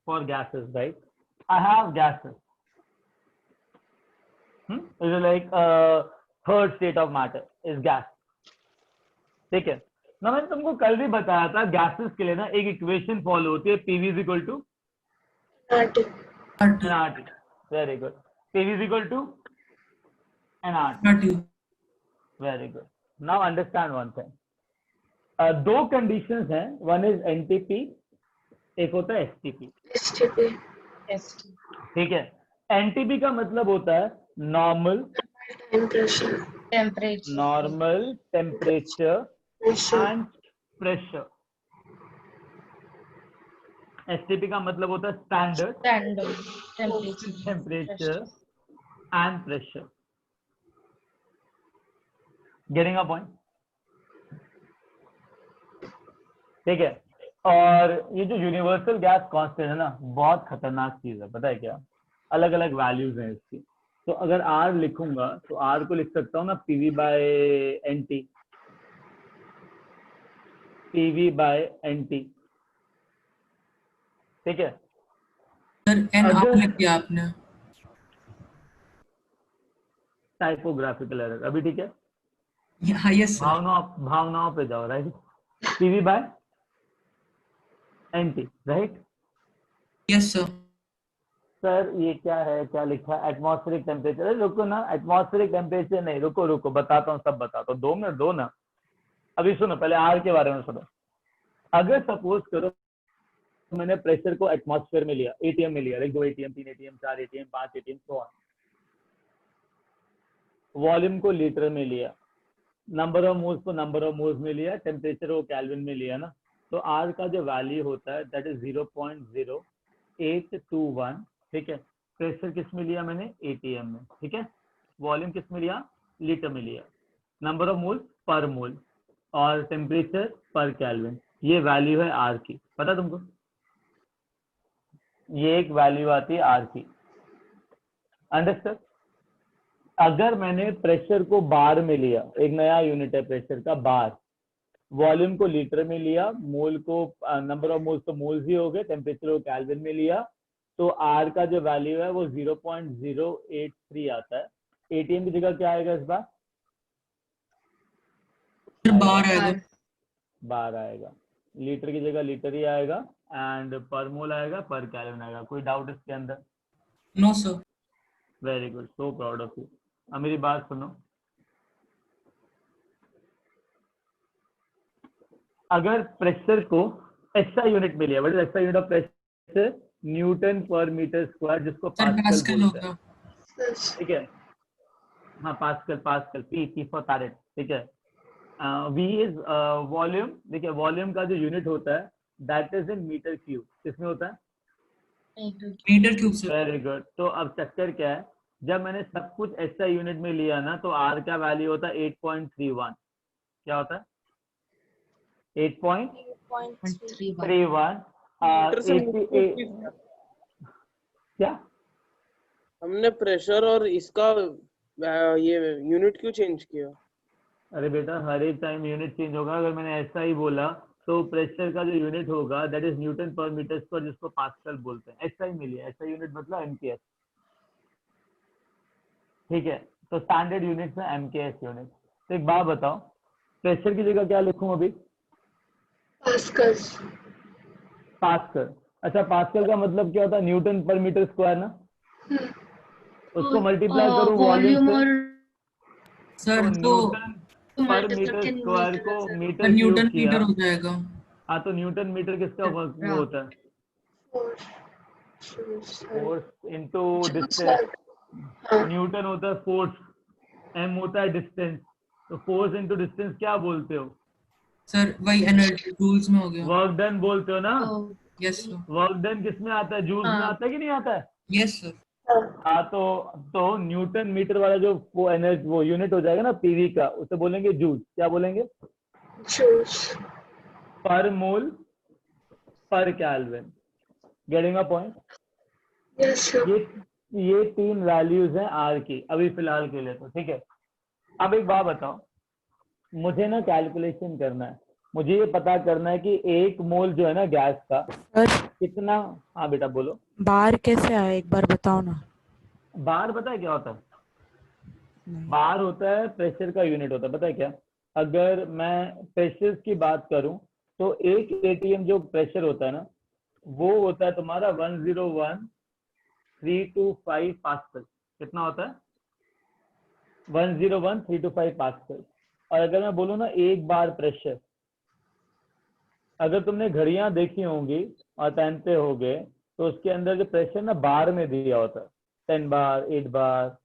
for gases, right? I have gases. It is like third state of matter is gas, ठीक है ना? मैंने तुमको कल भी बताया था गैसेस के लिए ना एक इक्वेशन फॉलो होती है, PV is equal to nRT. Very good, PV is equal to nRT. Very good. Now understand one thing, दो कंडीशंस हैं, वन इज NTP, एक होता है STP, ठीक है? NTP का मतलब होता है normal temperature and pressure. STP का मतलब होता है standard temperature and pressure. Getting a point? ठीक है। और ये जो यूनिवर्सल गैस कांस्टेंट है ना, बहुत खतरनाक चीज है, पता है क्या? अलग अलग वैल्यूज हैं इसकी। तो अगर R लिखूंगा तो R को लिख सकता हूँ ना PV by NT, PV by NT, ठीक है? सर NR लिख दिया आपने। टाइपोग्राफिकल एरर, अभी ठीक है? हाँ यस सर। भावनाओं पे जाओ, right? PV by NT, right? Yes sir. Sir ये क्या है, क्या लिखा है? Atmospheric temperature. रुको ना, एटमॉस्फेरिक टेम्परेचर नहीं, रुको बताता हूँ, सब बताता हूँ, 2 मिनट दो ना। अभी सुनो, पहले R के बारे में सुनो। अगर सपोज करो मैंने प्रेशर को एटमॉस्फेयर में लिया, ATM में लिया, 2 ATM 3 ATM 4 ATM 5 ATM, so on. Volume को लीटर में लिया, नंबर ऑफ मोल्स को नंबर ऑफ मोल्स में लिया, टेम्परेचर को केल्विन में लिया ना, तो R का जो वैल्यू होता है दैट इज 0.0821, ठीक है? प्रेशर किस में लिया मैंने? ATM में, ठीक है? वॉल्यूम किस में लिया? लीटर में लिया, नंबर ऑफ मोल पर मोल, और टेम्परेचर पर केल्विन। ये वैल्यू है R की, पता तुमको? ये एक वैल्यू आती है R की, अंडरस्टैंड? अगर मैंने प्रेशर को बार में लिया, एक नया यूनिट है प्रेशर का, बार, वॉल्यूम को लीटर में लिया, मोल को नंबर ऑफ मोल्स तो मोल्स ही हो गए, टेम्परेचर को केल्विन में लिया, तो R का जो वैल्यू है वो 0.083 आता है। ATM की जगह क्या आएगा इस बार? बार आएगा। बार आएगा, लीटर की जगह लीटर ही आएगा, एंड पर मोल आएगा, पर कैलोन आएगा। कोई डाउट इसके अंदर? No sir. Very good, so proud of you. अब मेरी बात सुनो, अगर प्रेशर को एसआई यूनिट में लिया, what is SI unit of pressure? Newton per metre square, जिसको सर पास्कल पास्कल बोलते हैं, होगा। ठीक है? हाँ, pascal, pascal, P for farad, ठीक है? V is volume. देखिए, वॉल्यूम का जो यूनिट होता है that is in metre cube. किसमें होता है? Metre cube sir. Very good. तो अब चक्कर क्या है, जब मैंने सब कुछ एसआई यूनिट में लिया ना, तो आर का वैल्यू होता है 8.31। क्या होता है? 8.31। मीटर से 88 क्या? हमने प्रेशर और इसका ये यूनिट क्यों चेंज किया? अरे बेटा, हर एक टाइम यूनिट चेंज होगा। अगर मैंने ऐसा ही बोला तो प्रेशर का जो यूनिट होगा that is newton per metre square, जिसको पास्कल बोलते हैं। ऐसा ही मिलिए, ऐसा यूनिट मतलब एमकेएस, ठीक है? तो स्टैंडर्ड यूनिट में एमकेएस यूनिट। तो एक बात बताओ, प्रेशर की जगह क्या लिखूं अभी? पास्कल। पास्कल। अच्छा, पास्कल का मतलब क्या होता है? न्यूटन पर मीटर स्क्वायर ना। उसको मल्टीप्लाई करूं वॉल्यूम से, सर तो तो न्यूटन पर मीटर स्क्वायर को मीटर क्यूब न्यूटन किया। मीटर हो जाएगा। हाँ, तो न्यूटन मीटर किसका वो होता है? Force into distance. न्यूटन होता है फोर्स, एम होता है डिस्टेंस। तो फोर्स इनटू डिस्टेंस क्या बोलते हो? सर वही एनर्जी जूल्स में हो गया। वर्क डन बोलते हो ना? Yes sir. वर्क डन किस में आता है? जूल्स में आता है कि नहीं आता है? Yes sir. हाँ, तो न्यूटन मीटर वाला जो वो एनर्जी, वो यूनिट हो जाएगा ना पीवी का, उसे बोलेंगे जूल। क्या बोलेंगे? पर मोल पर केल्विन। Getting a point? ये तीन वैल्यूज हैं आर की अभी फिलहाल के लिए, तो ठीक है। अब एक बात बताओ, मुझे ना कैलकुलेशन करना है, मुझे ये पता करना है कि एक मोल जो है ना गैस का कितना। हाँ बेटा बोलो। बार कैसे आया, एक बार बताओ ना। बार पता है क्या होता है? बार होता है प्रेशर का यूनिट होता है। पता है क्या? अगर मैं प्रेशर की बात करूं तो एक एटीएम जो प्रेशर होता है ना, वो होता है तुम्हारा 101,325 पास्कल। कितना होता है? 101,325 पास्कल। और अगर मैं बोलूँ ना एक बार प्रेशर, अगर तुमने घड़ियां देखी होंगी और पहनते होगे, तो उसके अंदर जो प्रेशर ना बार में दिया होता है, 10 बार, 8 बार,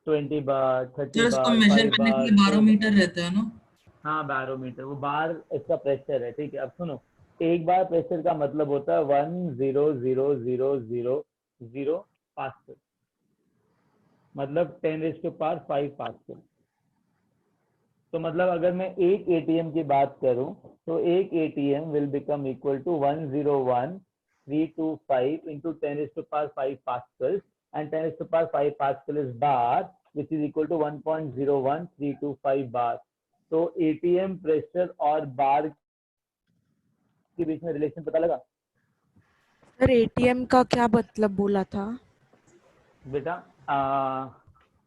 20 बार, 30 सर उसको बार, मेजर 5 करने के बार, लिए 2 बार। बारोमीटर रहता है ना। हाँ, बैरोमीटर, वो बार इसका प्रेशर है, ठीक है? अब सुनो, एक बार प्रेशर का मतलब होता है 100,000 पास्कल, मतलब 10⁵ पास्कल। तो मतलब अगर मैं एक एटीएम की बात करूं तो एक ATM will become equal to 101,325 into 10⁵ pascal, and 10⁵ pascal is bar, which is equal to 1.01325 bar. तो एटीएम प्रेशर और बार के बीच में रिलेशन पता लगा? सर एटीएम का क्या मतलब बोला था? बेटा,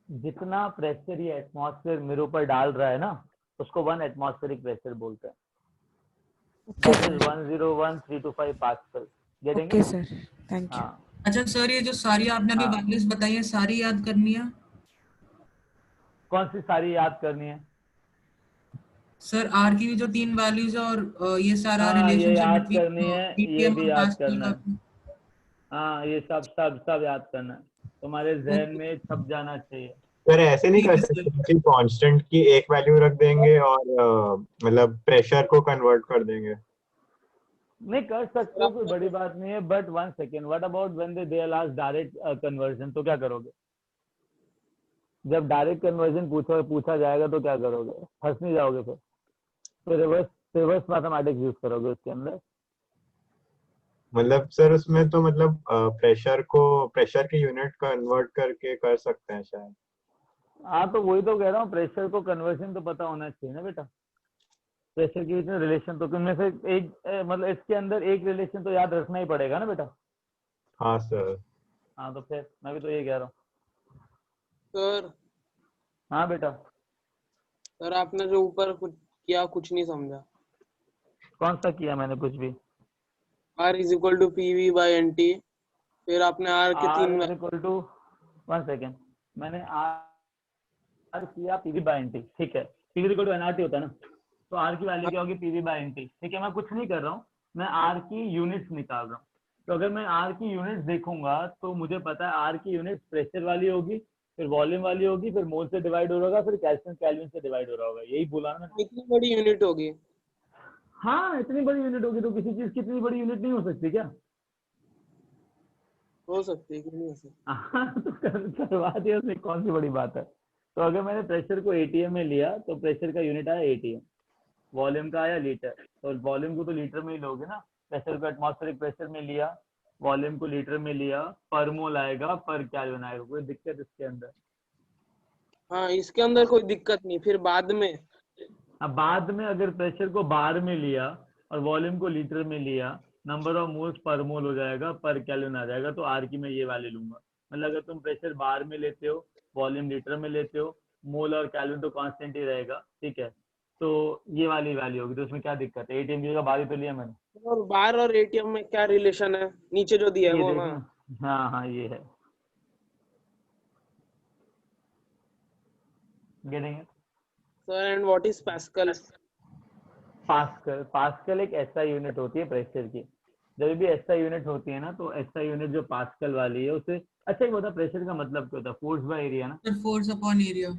जितना प्रेशर ये एटमॉस्फेयर मेरे ऊपर डाल रहा है ना, उसको 1 एटमॉस्फेरिक प्रेशर बोलते हैं। Okay That is sir. 101,325 pascal. Getting? Okay sir, thank you. हाँ। अच्छा सर, ये जो सारी आपने अभी हाँ। वैल्यूज बताई है सारी याद करनी है? कौन सी सारी याद करनी है? सर आर की भी जो 3 वैल्यूज है और ये सारा हाँ, ये रिलेशनशिप याद करनी बिटवीन है, ये पीटीएम भी और याद पास्कल करना का। है। हाँ, ये सब सब सब याद करना है, तुम्हारे जहन में छप जाना चाहिए। सर ऐसे नहीं ठीक कर है सर। सकते कि कांस्टेंट की एक वैल्यू रख देंगे और मतलब प्रेशर को कन्वर्ट कर देंगे? नहीं कर सकते हो, कोई बड़ी बात नहीं है, but 1 second, what about when they last direct conversion, तो क्या करोगे? जब डायरेक्ट कन्वर्जन पूछा जाएगा तो क्या करोगे? फंस नहीं जाओगे फिर? तो रिवर्स मैथमेटिक्स यूज करोगे उसके अंदर। मतलब सर उसमें तो मतलब प्रेशर की यूनिट कन्वर्ट करके कर सकते हैं शायद। हाँ, तो वही तो कह रहा हूँ, प्रेशर को कन्वर्जन तो पता होना चाहिए ना बेटा। प्रेशर के बीच में रिलेशन तो उनमें से एक मतलब इसके अंदर एक रिलेशन तो याद रखना ही पड़ेगा ना बेटा। हाँ सर। हाँ, तो फिर मैं भी तो ये कह रहा हूँ। सर हाँ बेटा। सर आपने जो ऊपर कुछ किया कुछ नहीं समझा। कौन सा किया मैंने कुछ भी? R is equal to PV by NT, फिर आपने R के आर तीन इज इक्वल टू, 1 सेकेंड, मैंने आर किया पीवी बाई एनटी, ठीक है, पीवी इक्वल टू एनआरटी होता है ना, तो आर की वैल्यू क्या होगी? पीवी बाई एनटी, ठीक है। मैं कुछ नहीं कर रहा हूँ, मैं आर की यूनिट्स निकाल रहा हूँ। तो अगर मैं आर की यूनिट्स देखूंगा तो मुझे पता है आर की यूनिट प्रेशर वाली होगी, फिर वॉल्यूम वाली होगी, फिर मोल से डिवाइड हो रहा होगा, फिर कैल्विन केल्विन से डिवाइड हो रहा होगा, यही बोला ना मैंने? इतनी बड़ी यूनिट होगी। हाँ, इतनी बड़ी यूनिट होगी तो किसी चीज की इतनी बड़ी यूनिट नहीं हो सकती क्या? हो सकती है कि नहीं हो सकती। हाँ, तो करवा दिया, उसमें कौन सी बड़ी बात है। तो अगर मैंने प्रेशर को एटीएम में लिया तो प्रेशर का यूनिट आया एटीएम, वॉल्यूम का आया लीटर, तो वॉल्यूम को तो लीटर में ही लोगे ना। प्रेशर को एटमॉस्फेरिक प्रेशर में लिया, वॉल्यूम को लीटर में लिया, पर मोल आएगा, पर केल्विन आएगा, कोई दिक्कत इसके अंदर? हाँ इसके अंदर कोई दिक्कत नहीं, फिर बाद में अब बाद में अगर प्रेशर को बार में लिया और वॉल्यूम को लीटर में लिया, नंबर ऑफ मोल्स पर मोल हो जाएगा, पर केल्विन आ जाएगा, तो आर की मैं ये वैल्यू लूंगा। मतलब अगर तुम प्रेशर बार में लेते हो, वॉल्यूम लीटर में लेते हो, मोल और केल्विन तो कांस्टेंट ही रहेगा, ठीक है, तो ये वाली वैल्यू होगी। तो उसमें क्या दिक्कत है? एटीएम की जगह बार ही तो लिया मैंने। और बार और ATM में क्या रिलेशन है? नीचे जो दिया है ये वो देखो ना। ना, हाँ हाँ ये है, getting it? Sir and what is pascal? Pascal, pascal एक ऐसा यूनिट होती है प्रेशर की। जब भी ऐसा यूनिट होती है ना, तो ऐसा यूनिट जो पास्कल वाली है उसे, अच्छा एक बता, प्रेशर का मतलब क्या होता है? फोर्स बाय एरिया ना, सर फोर्स अपॉन एरिया।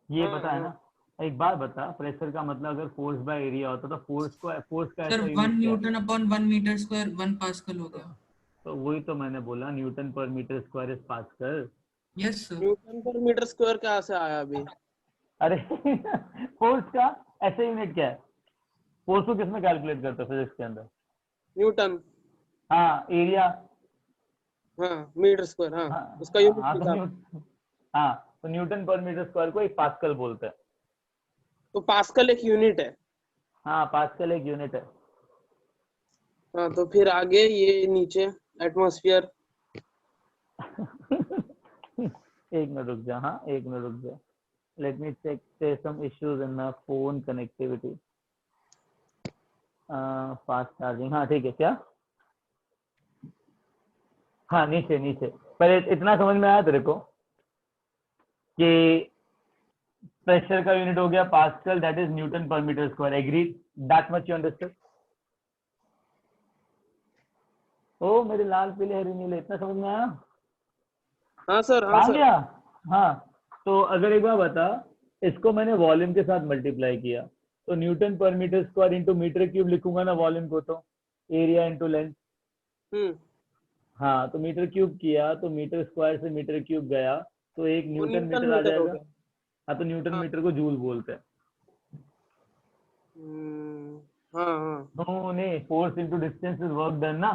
ये हाँ, पता है ना? एक बात बता, प्रेशर का मतलब अगर फोर्स बाय एरिया होता तो फोर्स का सर ऐसा 1 यूनिट क्या है? Newton upon 1 metre square 1 pascal हो गया। तो वही तो मैंने बोला, newton per metre square is pascal. Yes sir. Newton per metre square कहाँ से आया अभी? अरे फोर्स का ऐसा यूनिट क्या है? फोर्स को किसमें कैलकुलेट करते हैं फिजिक्स के अंदर? न्यूटन। हाँ, एरिया। हाँ मीटर स्क्वायर, हाँ हाँ उसका यूनिट हाँ, निकाल। हाँ, तो न्यूटन पर मीटर स्क्वायर को एक पास्कल बोलते हैं। तो पास्कल एक यूनिट है। हाँ, पास्कल एक यूनिट है। हाँ तो फिर आगे ये नीचे एटमॉस्फेयर। एक मिनट रुक जा, हाँ एक मिनट रुक जा, let me check some issues in my phone connectivity, fast charging, हाँ ठीक है, क्या? हाँ नीचे नीचे, पहले इतना समझ में आया तेरे को कि प्रेशर का यूनिट हो गया pascal, that is newton per metre square, agreed? That much you understand? ओ मेरे लाल पीले हरी नीले, इतना समझ में आया? हाँ सर, हाँ आ सर। गया? हाँ, तो अगर एक बार बता, इसको मैंने वॉल्यूम के साथ मल्टीप्लाई किया, तो newton per metre square into metre cube लिखूंगा ना वॉल्यूम को, तो एरिया इंटू लेंथ। हम्म, हाँ, तो मीटर क्यूब किया तो मीटर स्क्वायर से मीटर क्यूब गया, तो एक वो न्यूटन न्यूटन मीटर आ मीटर हो जाएगा। गया। हाँ, तो न्यूटन हाँ। मीटर को जूल बोलते हैं। हाँ हाँ। नो नहीं, force into distance is work done ना।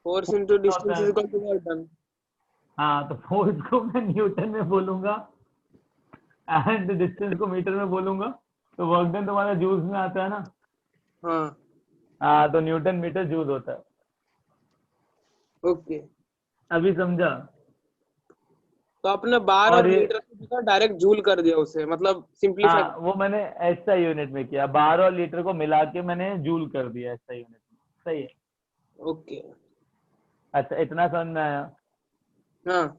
फोर्स इंटू क्या होता डिस्टेंस इज है? Equal to work done. हाँ, तो फोर्स को मैं न्यूटन में बोलूंगा एंड डिस्टेंस को मीटर में बोलूंगा, तो वर्क डन तुम्हारा जूल्स में आता है ना। हाँ हाँ, तो न्यूटन मीटर जूल होता है। ओके। अभी समझा? तो आपने बार और और ये, लीटर की जगह डायरेक्ट जूल कर दिया उसे, मतलब सिंपलीफाई। हाँ वो मैंने ऐसा यूनिट में किया, बार और लीटर को मिला के मैंने जूल कर दिया ऐसा यूनिट में, सही है? ओके। अच्छा, इतना समझ में आया? हाँ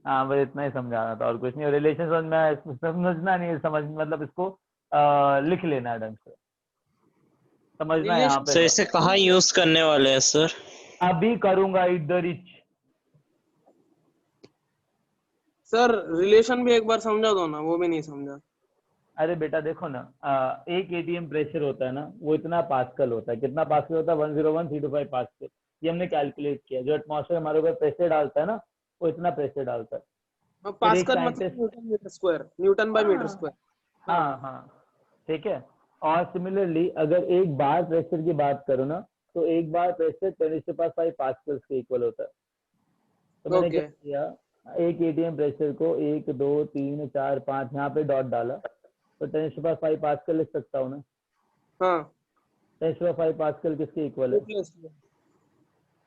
हाँ, बस इतना ही समझाना था, और कुछ नहीं। रिलेशन समझ में आया? समझना नहीं है, समझ मतलब इसको लिख लेना है ढंग से, समझना है यहाँ रिलेशन। पे सर है। इसे कहाँ यूज करने वाले हैं सर? अभी करूंगा इधर ही। सर रिलेशन भी एक बार समझा दो ना, वो भी नहीं समझा। अरे बेटा देखो ना, एक एटीएम प्रेशर होता है ना, वो इतना पास्कल होता है। कितना पास्कल होता है? 101,325 पास्कल। ये हमने कैलकुलेट किया। जो एटमॉस्फेयर हमारे ऊपर प्रेशर डालता है ना, वो इतना प्रेशर डालता है। फिर एक पास्कल मतलब scientist, newton metre square, newton by metre हाँ स्क्वायर। हाँ हाँ, ठीक है। और सिमिलरली अगर एक बार प्रेशर की बात करो ना, तो एक बार प्रेशर 10⁵ पास्कल के इक्वल होता है। तो मैंने क्या ओके। किया, एक एटीएम प्रेशर को 1 2 3 4 5 यहाँ पे डॉट डाला, तो 10⁵ पास्कल लिख सकता हूँ ना। हाँ 10⁵ पास्कल किसके इक्वल है?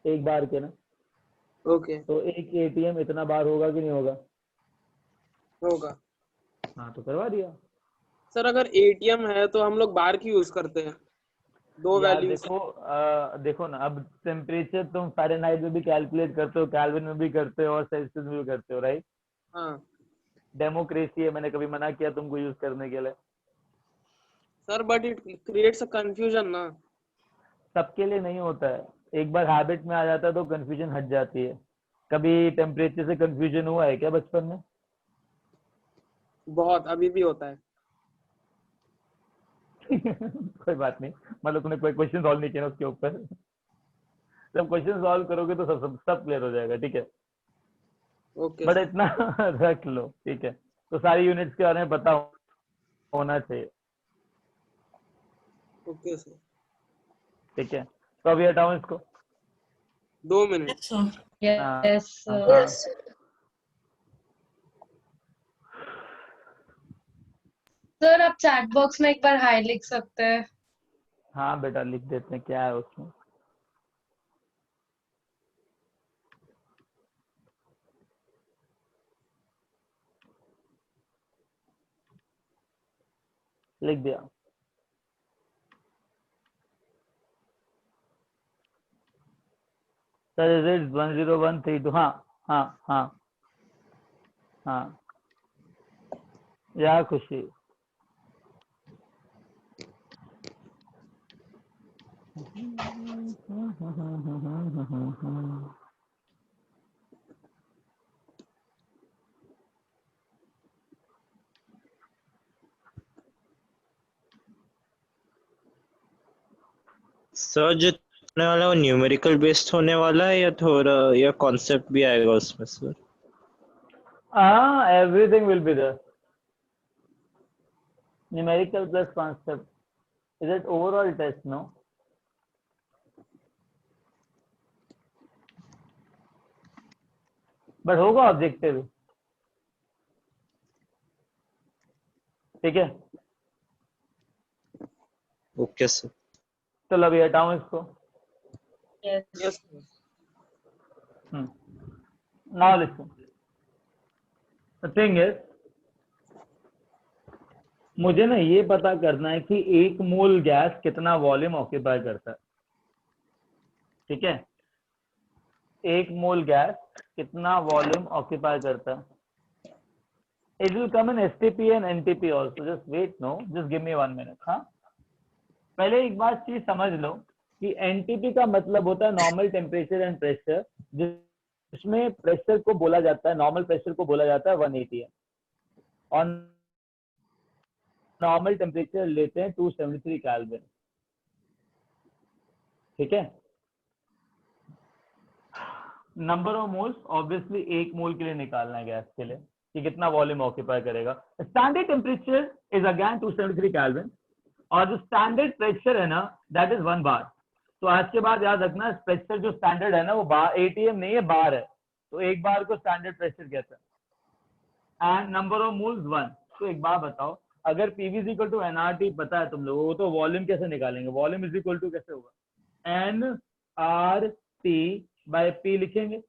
एक बार के ना। ओके तो एक एटीएम इतना बार होगा कि नहीं होगा? होगा। हाँ तो करवा दिया। सर अगर एटीएम है तो हम लोग बार की यूज करते हैं, दो यार वैल्यूज। देखो ना, अब टेम्परेचर तुम फ़ारेनहाइट में भी कैलकुलेट करते हो, केल्विन में भी करते हो और सेल्सियस में भी करते हो, राइट? हाँ डेमोक्रेसी है, मैंने कभी मना किया तुमको यूज करने के लिए? Sir but it creates a confusion ना। सबके लिए नहीं होता है, एक बार हैबिट में आ जाता है तो कंफ्यूजन हट जाती है। कभी टेम्परेचर से कंफ्यूजन हुआ है क्या बचपन में? बहुत, अभी भी होता है। कोई बात नहीं, मतलब तुमने कोई क्वेश्चन सॉल्व नहीं किया ना उसके ऊपर। जब क्वेश्चन सॉल्व करोगे तो सब क्लियर हो जाएगा, ठीक है? Okay but sir. इतना रख लो, ठीक है? तो सारी यूनिट्स के बारे में पता होना चाहिए, ओके सर। ठीक है? तो अभी हटाओ इसको। 2 मिनट। सर हाँ, Yes, हाँ, sir. हाँ। सर आप चैट बॉक्स में एक बार हाई लिख सकते हैं। हाँ बेटा लिख देते हैं, क्या है उसमें। लिख दिया। Sir is it 10132? हाँ हाँ हाँ हाँ। या खुशी। सर जो होने वाला है वो न्यूमेरिकल बेस्ड होने वाला है या थोड़ा या कॉन्सेप्ट भी आएगा उसमें सर? हाँ, everything will be there. Numerical plus concept. Is it overall test? No. But होगा ऑब्जेक्टिव, ठीक है? Okay sir. चलो अभी हटाऊं इसको। Yes. Yes. Now listen. The thing is, मुझे ना ये पता करना है कि एक मोल गैस कितना वॉल्यूम ऑक्यूपाई करता है, ठीक है? एक मोल गैस कितना वॉल्यूम ऑक्यूपाई करता है? It will come in STP and NTP also. Just wait, no, just give me 1 minute. हाँ, पहले एक बात चीज समझ लो कि NTP का मतलब होता है नॉर्मल टेम्परेचर एंड प्रेशर, जिसमें प्रेशर को बोला जाता है, नॉर्मल प्रेशर को बोला जाता है 1 atm और नॉर्मल टेम्परेचर लेते हैं 273 केल्विन, ठीक है? नंबर ऑफ मोल्स ऑब्वियसली एक मोल के लिए निकालना है गैस के लिए कि कितना वॉल्यूम ऑक्यूपाई करेगा। Standard temperature is again 273 kelvin और जो स्टैंडर्ड प्रेशर है ना दैट इज 1 बार। तो आज के बाद याद रखना, प्रेशर जो स्टैंडर्ड है ना वो बार, एटीएम नहीं है, बार है। तो एक बार को स्टैंडर्ड प्रेशर कहता है। And number of moles 1। तो एक बात बताओ, अगर PV is equal to NRT पता है तुम लोगों को, तो वॉल्यूम कैसे निकालेंगे? वॉल्यूम इज इक्वल टू कैसे होगा? N R T by P लिखेंगे।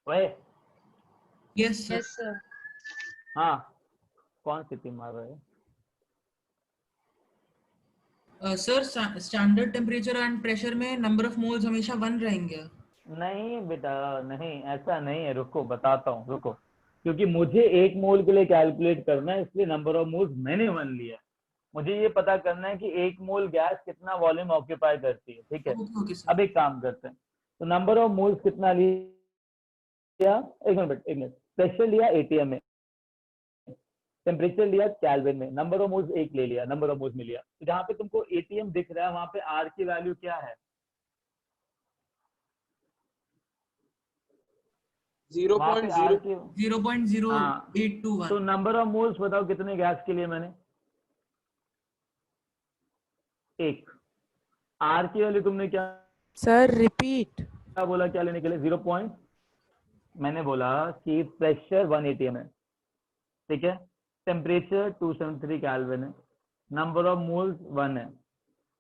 वही यस सर। Yes, sir. हाँ, कौन सी टीम मार रहा है? Sir standard temperature and pressure में नंबर ऑफ मोल्स हमेशा 1 रहेंगे। नहीं बेटा नहीं, ऐसा नहीं है, रुको बताता हूँ, रुको। क्योंकि मुझे एक मोल के लिए कैलकुलेट करना है, इसलिए नंबर ऑफ मोल्स मैंने 1 लिया। मुझे ये पता करना है कि एक मोल गैस कितना वॉल्यूम ऑक्यूपाई करती है, ठीक है? Okay sir. अब एक काम करते हैं, तो नंबर ऑफ मोल्स कितना लिया? एक मिनट। प्रेशर लिया एटीएम में, टेम्परेचर लिया केल्विन में, नंबर ऑफ मोल्स एक ले लिया, नंबर ऑफ मोल्स में लिया। तो जहां पे तुमको एटीएम दिख रहा है वहां पे आर की वैल्यू क्या है? 0.0821। तो नंबर ऑफ मोल्स बताओ कितने गैस के लिए मैंने? एक। आर की वैल्यू तुमने क्या सर रिपीट। बोला, क्या लेने के लिए? 0. मैंने बोला कि प्रेशर 1 atm है, ठीक है? टेम्परेचर 273 केल्विन है, नंबर ऑफ मोल्स 1 है।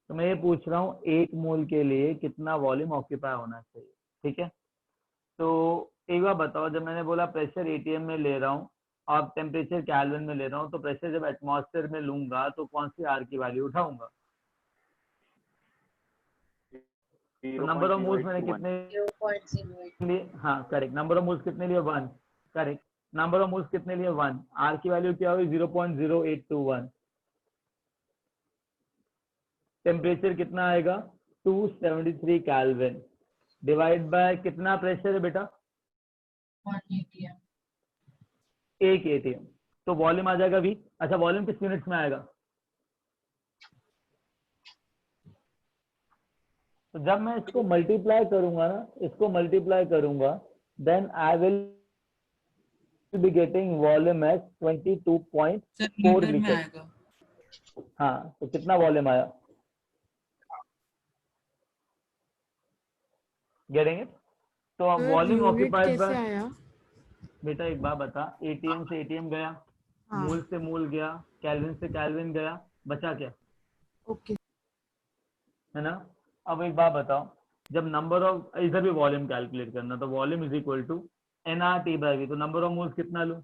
तो मैं ये पूछ रहा हूँ एक मोल के लिए कितना वॉल्यूम ऑक्यूपाई होना चाहिए, ठीक है? तो एक बार बताओ, जब मैंने बोला प्रेशर एटीएम में ले रहा हूँ और टेम्परेचर केल्विन में ले रहा हूँ, तो प्रेशर जब एटमॉस्फेयर में लूंगा तो कौन सी आर की वैल्यू उठाऊंगा? तो नंबर ऑफ मोल्स मैंने कितने 0.08. लिए? हाँ करेक्ट, नंबर ऑफ मोल्स कितने लिए? 1। करेक्ट, नंबर ऑफ मोल्स कितने लिए? 1। आर की वैल्यू क्या हुई? 0.0821। टेम्परेचर कितना आएगा? 273 केल्विन डिवाइड बाय कितना प्रेशर है बेटा? 1 atm. 1 एटीएम। तो वॉल्यूम आ जाएगा V। अच्छा, वॉल्यूम किस यूनिट्स में आएगा? तो जब मैं इसको मल्टीप्लाई करूंगा ना, इसको मल्टीप्लाई करूंगा, then I will be getting volume as 22.4 sir litre में लीटर। आएगा. हाँ, तो कितना वॉल्यूम आया? Getting it? तो वॉल्यूम यूनिट ऑक्यूपाइड कैसे बाय, आया? बेटा एक बात बता, एटीएम से एटीएम गया, हाँ मोल से मोल गया, केल्विन से केल्विन गया, बचा क्या? ओके। है ना? अब एक बात बताओ, जब नंबर ऑफ, इधर भी वॉल्यूम कैलकुलेट करना, तो volume is equal to nRT/V, तो नंबर ऑफ मोल्स कितना लूं?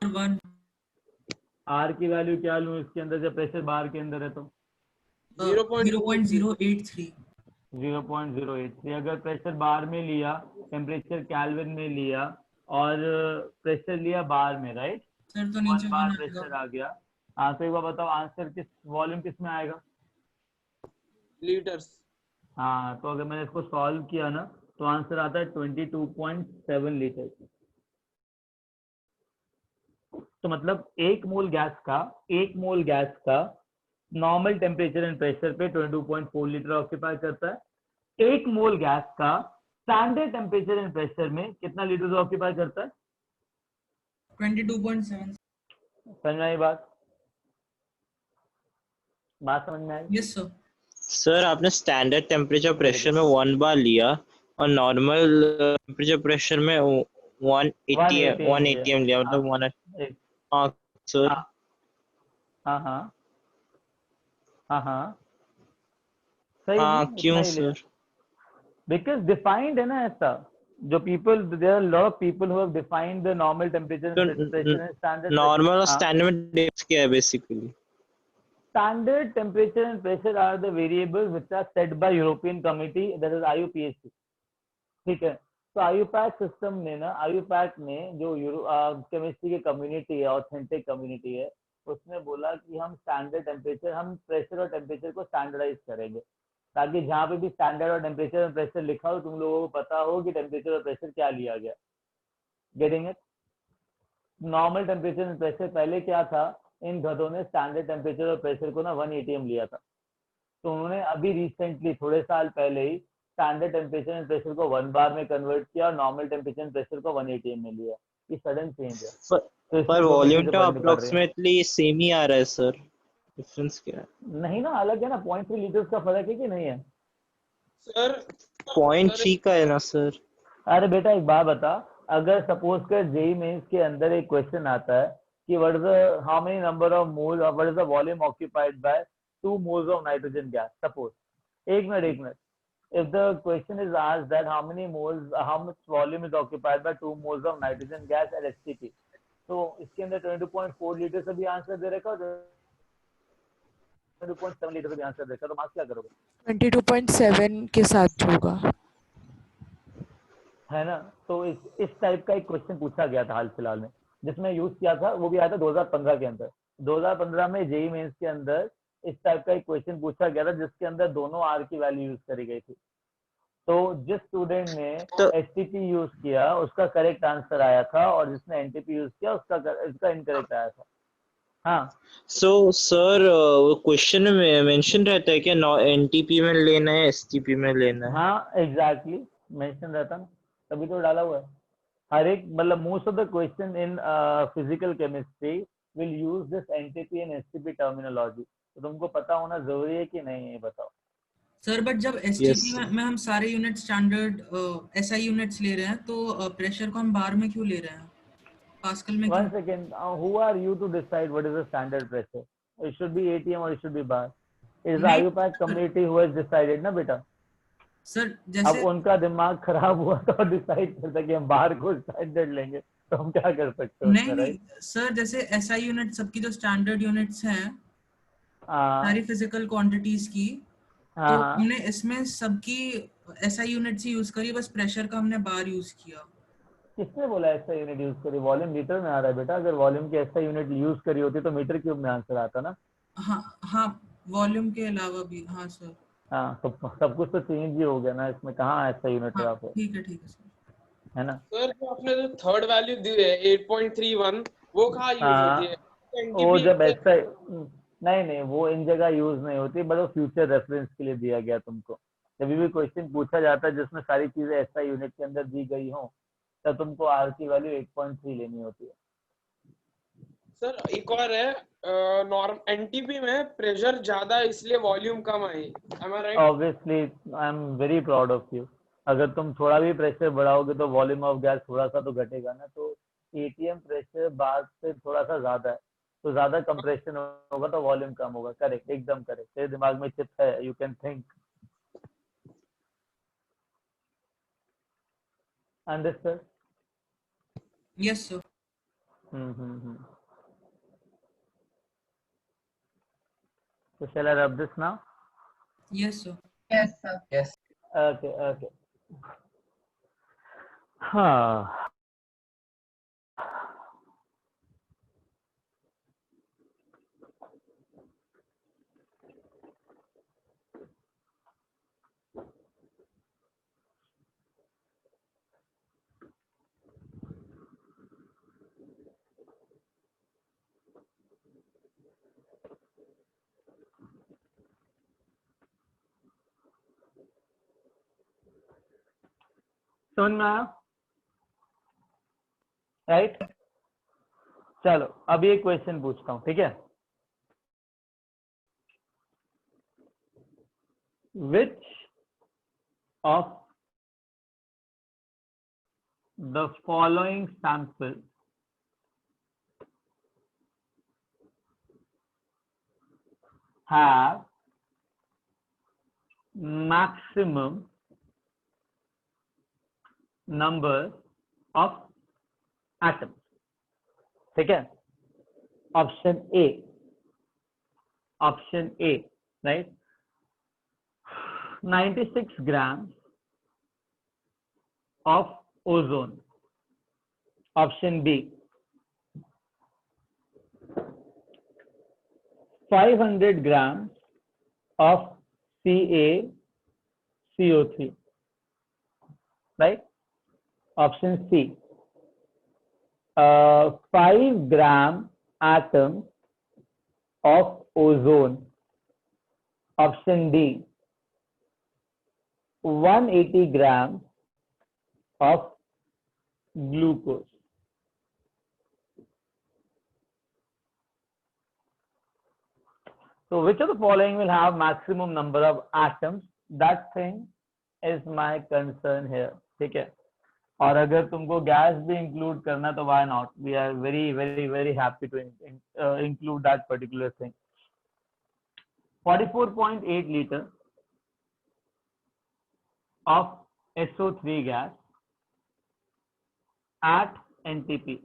1 R की वैल्यू क्या लूं इसके अंदर, जब प्रेशर बार के अंदर है तो? 0.083. 0.083। अगर प्रेशर बार में लिया, टेम्परेचर केल्विन में लिया और प्रेशर लिया बार में, राइट? सर तो 1 नीचे बार 1 प्रेशर आएगा. आ गया। हाँ, तो एक बार बताओ, आंसर किस वॉल्यूम किस में आएगा? लीटर्स। हाँ, तो अगर मैंने इसको सॉल्व किया ना, तो आंसर आता है 22.7 लीटर। तो मतलब एक मोल गैस का नॉर्मल टेम्परेचर एंड प्रेशर पे 22.4 लीटर ऑक्यूपाई करता है। एक मोल गैस का स्टैंडर्ड टेम्परेचर एंड प्रेशर में कितना लीटर ऑक्यूपाई करता है? 22.7. समझ में आई बात समझ में आई? Yes sir. सर आपने स्टैंडर्ड टेम्परेचर प्रेशर में 1 बार लिया और नॉर्मल टेम्परेचर प्रेशर में 1 atm लिया, मतलब 1। हाँ सर। हाँ हाँ हाँ हाँ, सही हाँ नहीं, क्यों इतना ही लिया। सर? बिकॉज डिफाइंड है ना ऐसा, जो people, there are lot of people who have defined the normal temperature तो and pressure and standard normal और स्टैंडर्ड में डिफरेंस क्या है basically? Standard temperature and pressure are the variables which are set by European Committee, that is IUPAC. ठीक है? तो IUPAC system ने ना, IUPAC ने जो केमिस्ट्री की कम्युनिटी है, ऑथेंटिक कम्युनिटी है, उसने बोला कि हम स्टैंडर्ड टेम्परेचर, हम प्रेशर और टेम्परेचर को स्टैंडर्डाइज करेंगे, ताकि जहाँ पे भी स्टैंडर्ड और टेम्परेचर और प्रेशर लिखा हो, तुम लोगों को पता हो कि टेम्परेचर और प्रेशर क्या लिया गया। Getting it? Normal temperature and pressure पहले क्या था, इन गधों ने स्टैंडर्ड टेम्परेचर और प्रेशर को ना 1 atm लिया था, तो उन्होंने अभी रिसेंटली थोड़े साल पहले ही स्टैंडर्ड टेम्परेचर एंड प्रेशर को 1 बार में कन्वर्ट किया और नॉर्मल टेम्परेचर एंड प्रेशर को 1 atm में लिया। ये सडन चेंज है। तो इसमें पर दो वॉल्यूम चीजें तो पढ़नी पड़ रही है। अप्रोक्सीमेटली सेम ही आ रहा है सर, डिफरेंस क्या है? नहीं ना, अलग है ना, 0.3 लीटर्स का फर्क है कि नहीं है? सर 0.3 का है ना सर? अरे बेटा एक बात बता, अगर सपोज कर जेईई मेंस के अंदर एक क्वेश्चन आता है कि what is the, how many number of mole और what is the volume occupied by 2 moles of nitrogen gas, suppose, एक minute, if the question is asked that how many moles, how much volume is occupied by 2 moles of nitrogen gas at STP, तो इसके अंदर 22.4 litre से भी answer दे रखा, 22.7 litre से भी answer दे रखा, तो मार्क्स क्या करोगे? 22.7 के साथ होगा, है ना? तो इस टाइप का एक क्वेश्चन पूछा गया था हाल फिलहाल में, जिसमें यूज किया था, वो भी आया था 2015 के अंदर। 2015 में जेईई मेंस के अंदर इस टाइप का एक क्वेश्चन पूछा गया था, जिसके अंदर दोनों आर की वैल्यू यूज करी गई थी। तो जिस स्टूडेंट ने एसटीपी यूज किया उसका करेक्ट आंसर आया था, और जिसने एनटीपी यूज किया उसका इनकरेक्ट आया था। हाँ, सो सर क्वेश्चन में मेंशन रहता है क्या एनटीपी में लेना है एसटीपी में लेना है? हाँ एग्जैक्टली मेंशन रहता ना, तभी तो डाला हुआ है। हर एक, मतलब most of the question in physical chemistry will use this NTP and STP terminology, तो तुमको पता होना जरूरी है कि नहीं, ये बताओ। सर बट जब एसटीपी में हम सारे यूनिट स्टैंडर्ड एसआई यूनिट्स ले रहे हैं, तो प्रेशर को हम बार में क्यों ले रहे हैं, पास्कल में One क्यों? second, who are you to decide what is the standard pressure? It should be ATM or it should be bar. It is the नहीं, IUPAC committee who has decided, ना बेटा? सर अब जैसे उनका दिमाग खराब हुआ तो डिसाइड करता कि हम बाहर को स्टैंडर्ड लेंगे, तो हम क्या कर सकते हैं नहीं उसमें, नहीं राइट? सर, जैसे एसआई यूनिट सबकी जो स्टैंडर्ड यूनिट्स हैं हाँ सारी फिजिकल क्वांटिटीज की, तो हाँ, हमने इसमें सबकी एसआई यूनिट्स ही यूज करी, बस प्रेशर का हमने बार यूज किया। किसने बोला ऐसा यूनिट यूज करी? वॉल्यूम मीटर में आ रहा है बेटा, अगर वॉल्यूम की ऐसा यूनिट यूज करी होती तो मीटर क्यूब में आंसर आता ना। हाँ हाँ, वॉल्यूम के अलावा भी, हाँ सर। हाँ, सब कुछ तो चेंज ही हो गया ना, इसमें कहाँ ऐसा यूनिट है हाँ यहाँ पे, ठीक है सर। है ना? सर जो आपने जो थर्ड वैल्यू दी है 8.31, वो कहाँ यूज होती है? हाँ, वो एनटीपी जब के। ऐसा, नहीं नहीं, वो इन जगह यूज नहीं होती, बट वो फ्यूचर रेफरेंस के लिए दिया गया तुमको। जब भी क्वेश्चन पूछा जाता है जिसमें सारी चीजें ऐसा यूनिट के अंदर दी गई हो, तब तुमको आर की वैल्यू 8.3 लेनी होती है। सर एक और है, नॉर्म एनटीपी में प्रेशर ज्यादा है इसलिए वॉल्यूम कम आई, am I right? Obviously I am very proud of you. अगर तुम थोड़ा भी प्रेशर बढ़ाओगे तो वॉल्यूम ऑफ गैस थोड़ा सा तो घटेगा ना, तो एटीएम प्रेशर बाहर से थोड़ा सा ज्यादा है, तो ज्यादा कंप्रेशन होगा तो वॉल्यूम कम होगा। करेक्ट, एकदम करेक्ट, तेरे दिमाग में चिप है, you can think. Understood? Yes sir. Hmm. So shall I rub this now? Yes sir. Yes, sir. Yes. Okay. हाँ, समझ में आया? राइट, चलो अभी एक क्वेश्चन पूछता हूँ, ठीक है? Which of the following sample have maximum number of atoms? ठीक है, option A, right, 96 grams of ozone. Option B, 500 grams of CaCO3, right? Option C, 5 gram atom of ozone. Option D, 180 grams of glucose. So which of the following will have maximum number of atoms? That thing is my concern here. ठीक है, और अगर तुमको gas भी include करना तो why not? We are very happy to include that particular thing. 44.8 liter of SO3 gas at NTP.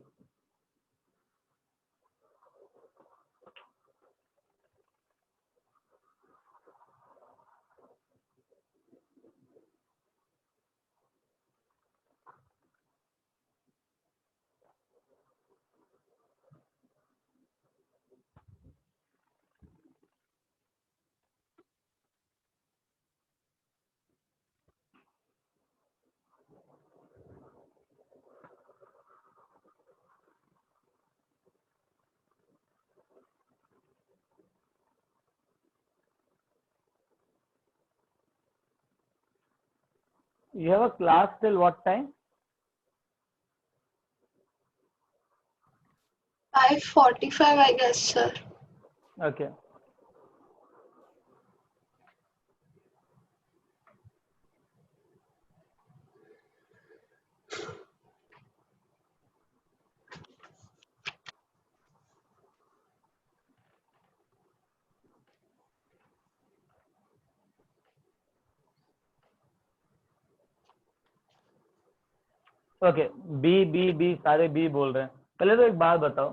You have a class till what time? 5:45, I guess, sir. Okay. Okay, B B B सारे B बोल रहे हैं। पहले तो एक बात बताओ,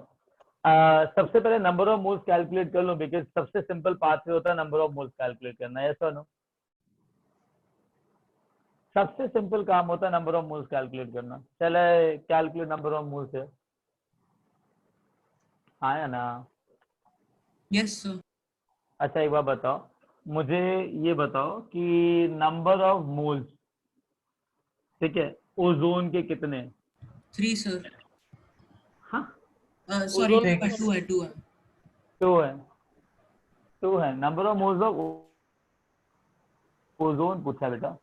सबसे पहले नंबर ऑफ मोल्स कैलकुलेट कर लो, बिकॉज सबसे सिंपल पाथ होता है नंबर ऑफ मोल्स कैलकुलेट करना। यस और नो? सबसे सिंपल काम होता है नंबर ऑफ मोल्स कैलकुलेट करना। चले कैलकुलेट नंबर ऑफ मोल्स है, हाँ या ना? Yes sir. अच्छा एक बार बताओ, मुझे ये बताओ कि नंबर ऑफ मोल्स, ठीक है, ओजोन के कितने? 3 सर। हाँ सॉरी, ओजोन 2 है 2 है। 2 है, 2 है। Number of moles of ozone पूछा बेटा,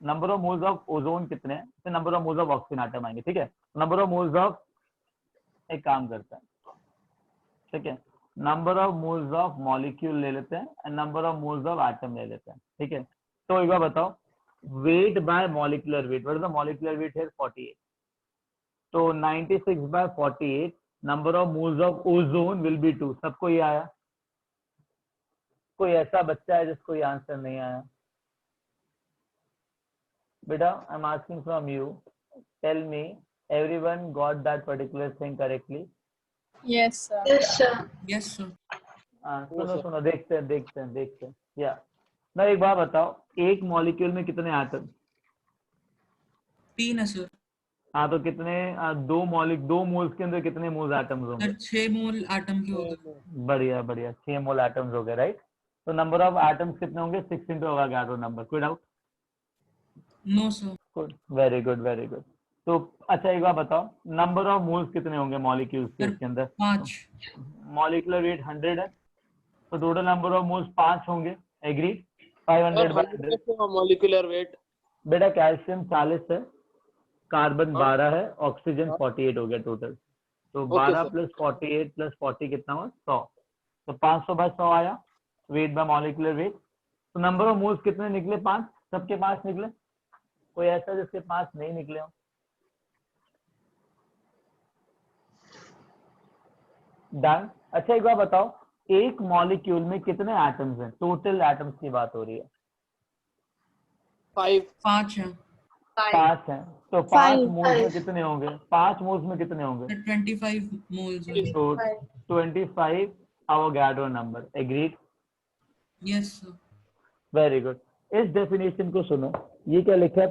number of moles of ozone कितने हैं, तो number of moles of oxygen atom आएंगे। ठीक है, नंबर ऑफ मोल्स ऑफ, एक काम करते हैं, ठीक है, number of moles of molecule ले लेते हैं and number of moles of atom ले लेते हैं। ठीक है, तो एक बार बताओ, weight by molecular weight, what is the molecular weight है? 48। तो 96 by 48, number of moles of ozone will be 2। सबको ये आया? कोई ऐसा बच्चा है जिसको ये आंसर नहीं आया? बेटा I am asking from you, tell me, everyone got that particular thing correctly? Yes, sir. Yes sir. सुनो सुनो, देखते हैं या ना। एक बार बताओ, एक मॉलिक्यूल में कितने एटम? 3 है सर। हाँ तो कितने, दो मोल्स के अंदर कितने मोल्स एटम्स होंगे? सर 6 मोल एटम के हो गए। बढ़िया बढ़िया, 6 मोल एटम्स हो गए, राइट? तो नंबर ऑफ एटम्स कितने होंगे? 6 इंटू अवोगाड्रो नंबर। कोई doubt? No sir. Good, very good very good. तो अच्छा एक बार बताओ, नंबर ऑफ मोल्स कितने होंगे मॉलिक्यूल्स के सर इसके अंदर? 5। मॉलिक्यूलर वेट 100 है, तो टोटल नंबर ऑफ मोल्स 5 होंगे। एग्री? 500 बाय 100। मॉलिक्यूलर वेट बेटा कैल्शियम 40 है, कार्बन हाँ। 12 है, ऑक्सीजन हाँ। 48 हो गया टोटल। तो ओके 12 सर। प्लस 48 प्लस 40 कितना हुआ? 100। तो 500 बाय 100 आया वेट बाय मॉलिक्यूलर वेट। तो नंबर ऑफ मोल्स कितने निकले? 5। सबके 5 निकले? कोई ऐसा जिसके 5 नहीं निकले हो? डन। अच्छा एक बार बताओ, एक मॉलिक्यूल में कितने एटम्स हैं? टोटल एटम्स की बात हो रही है। 5 है। 5 हैं, तो 5 मोल्स में कितने होंगे? 5 मोल्स में कितने होंगे? 25 मोल्स है। तो 25 Avogadro number. Agreed? Yes sir. Very good. इस डेफिनेशन को सुनो, ये क्या लिखा है?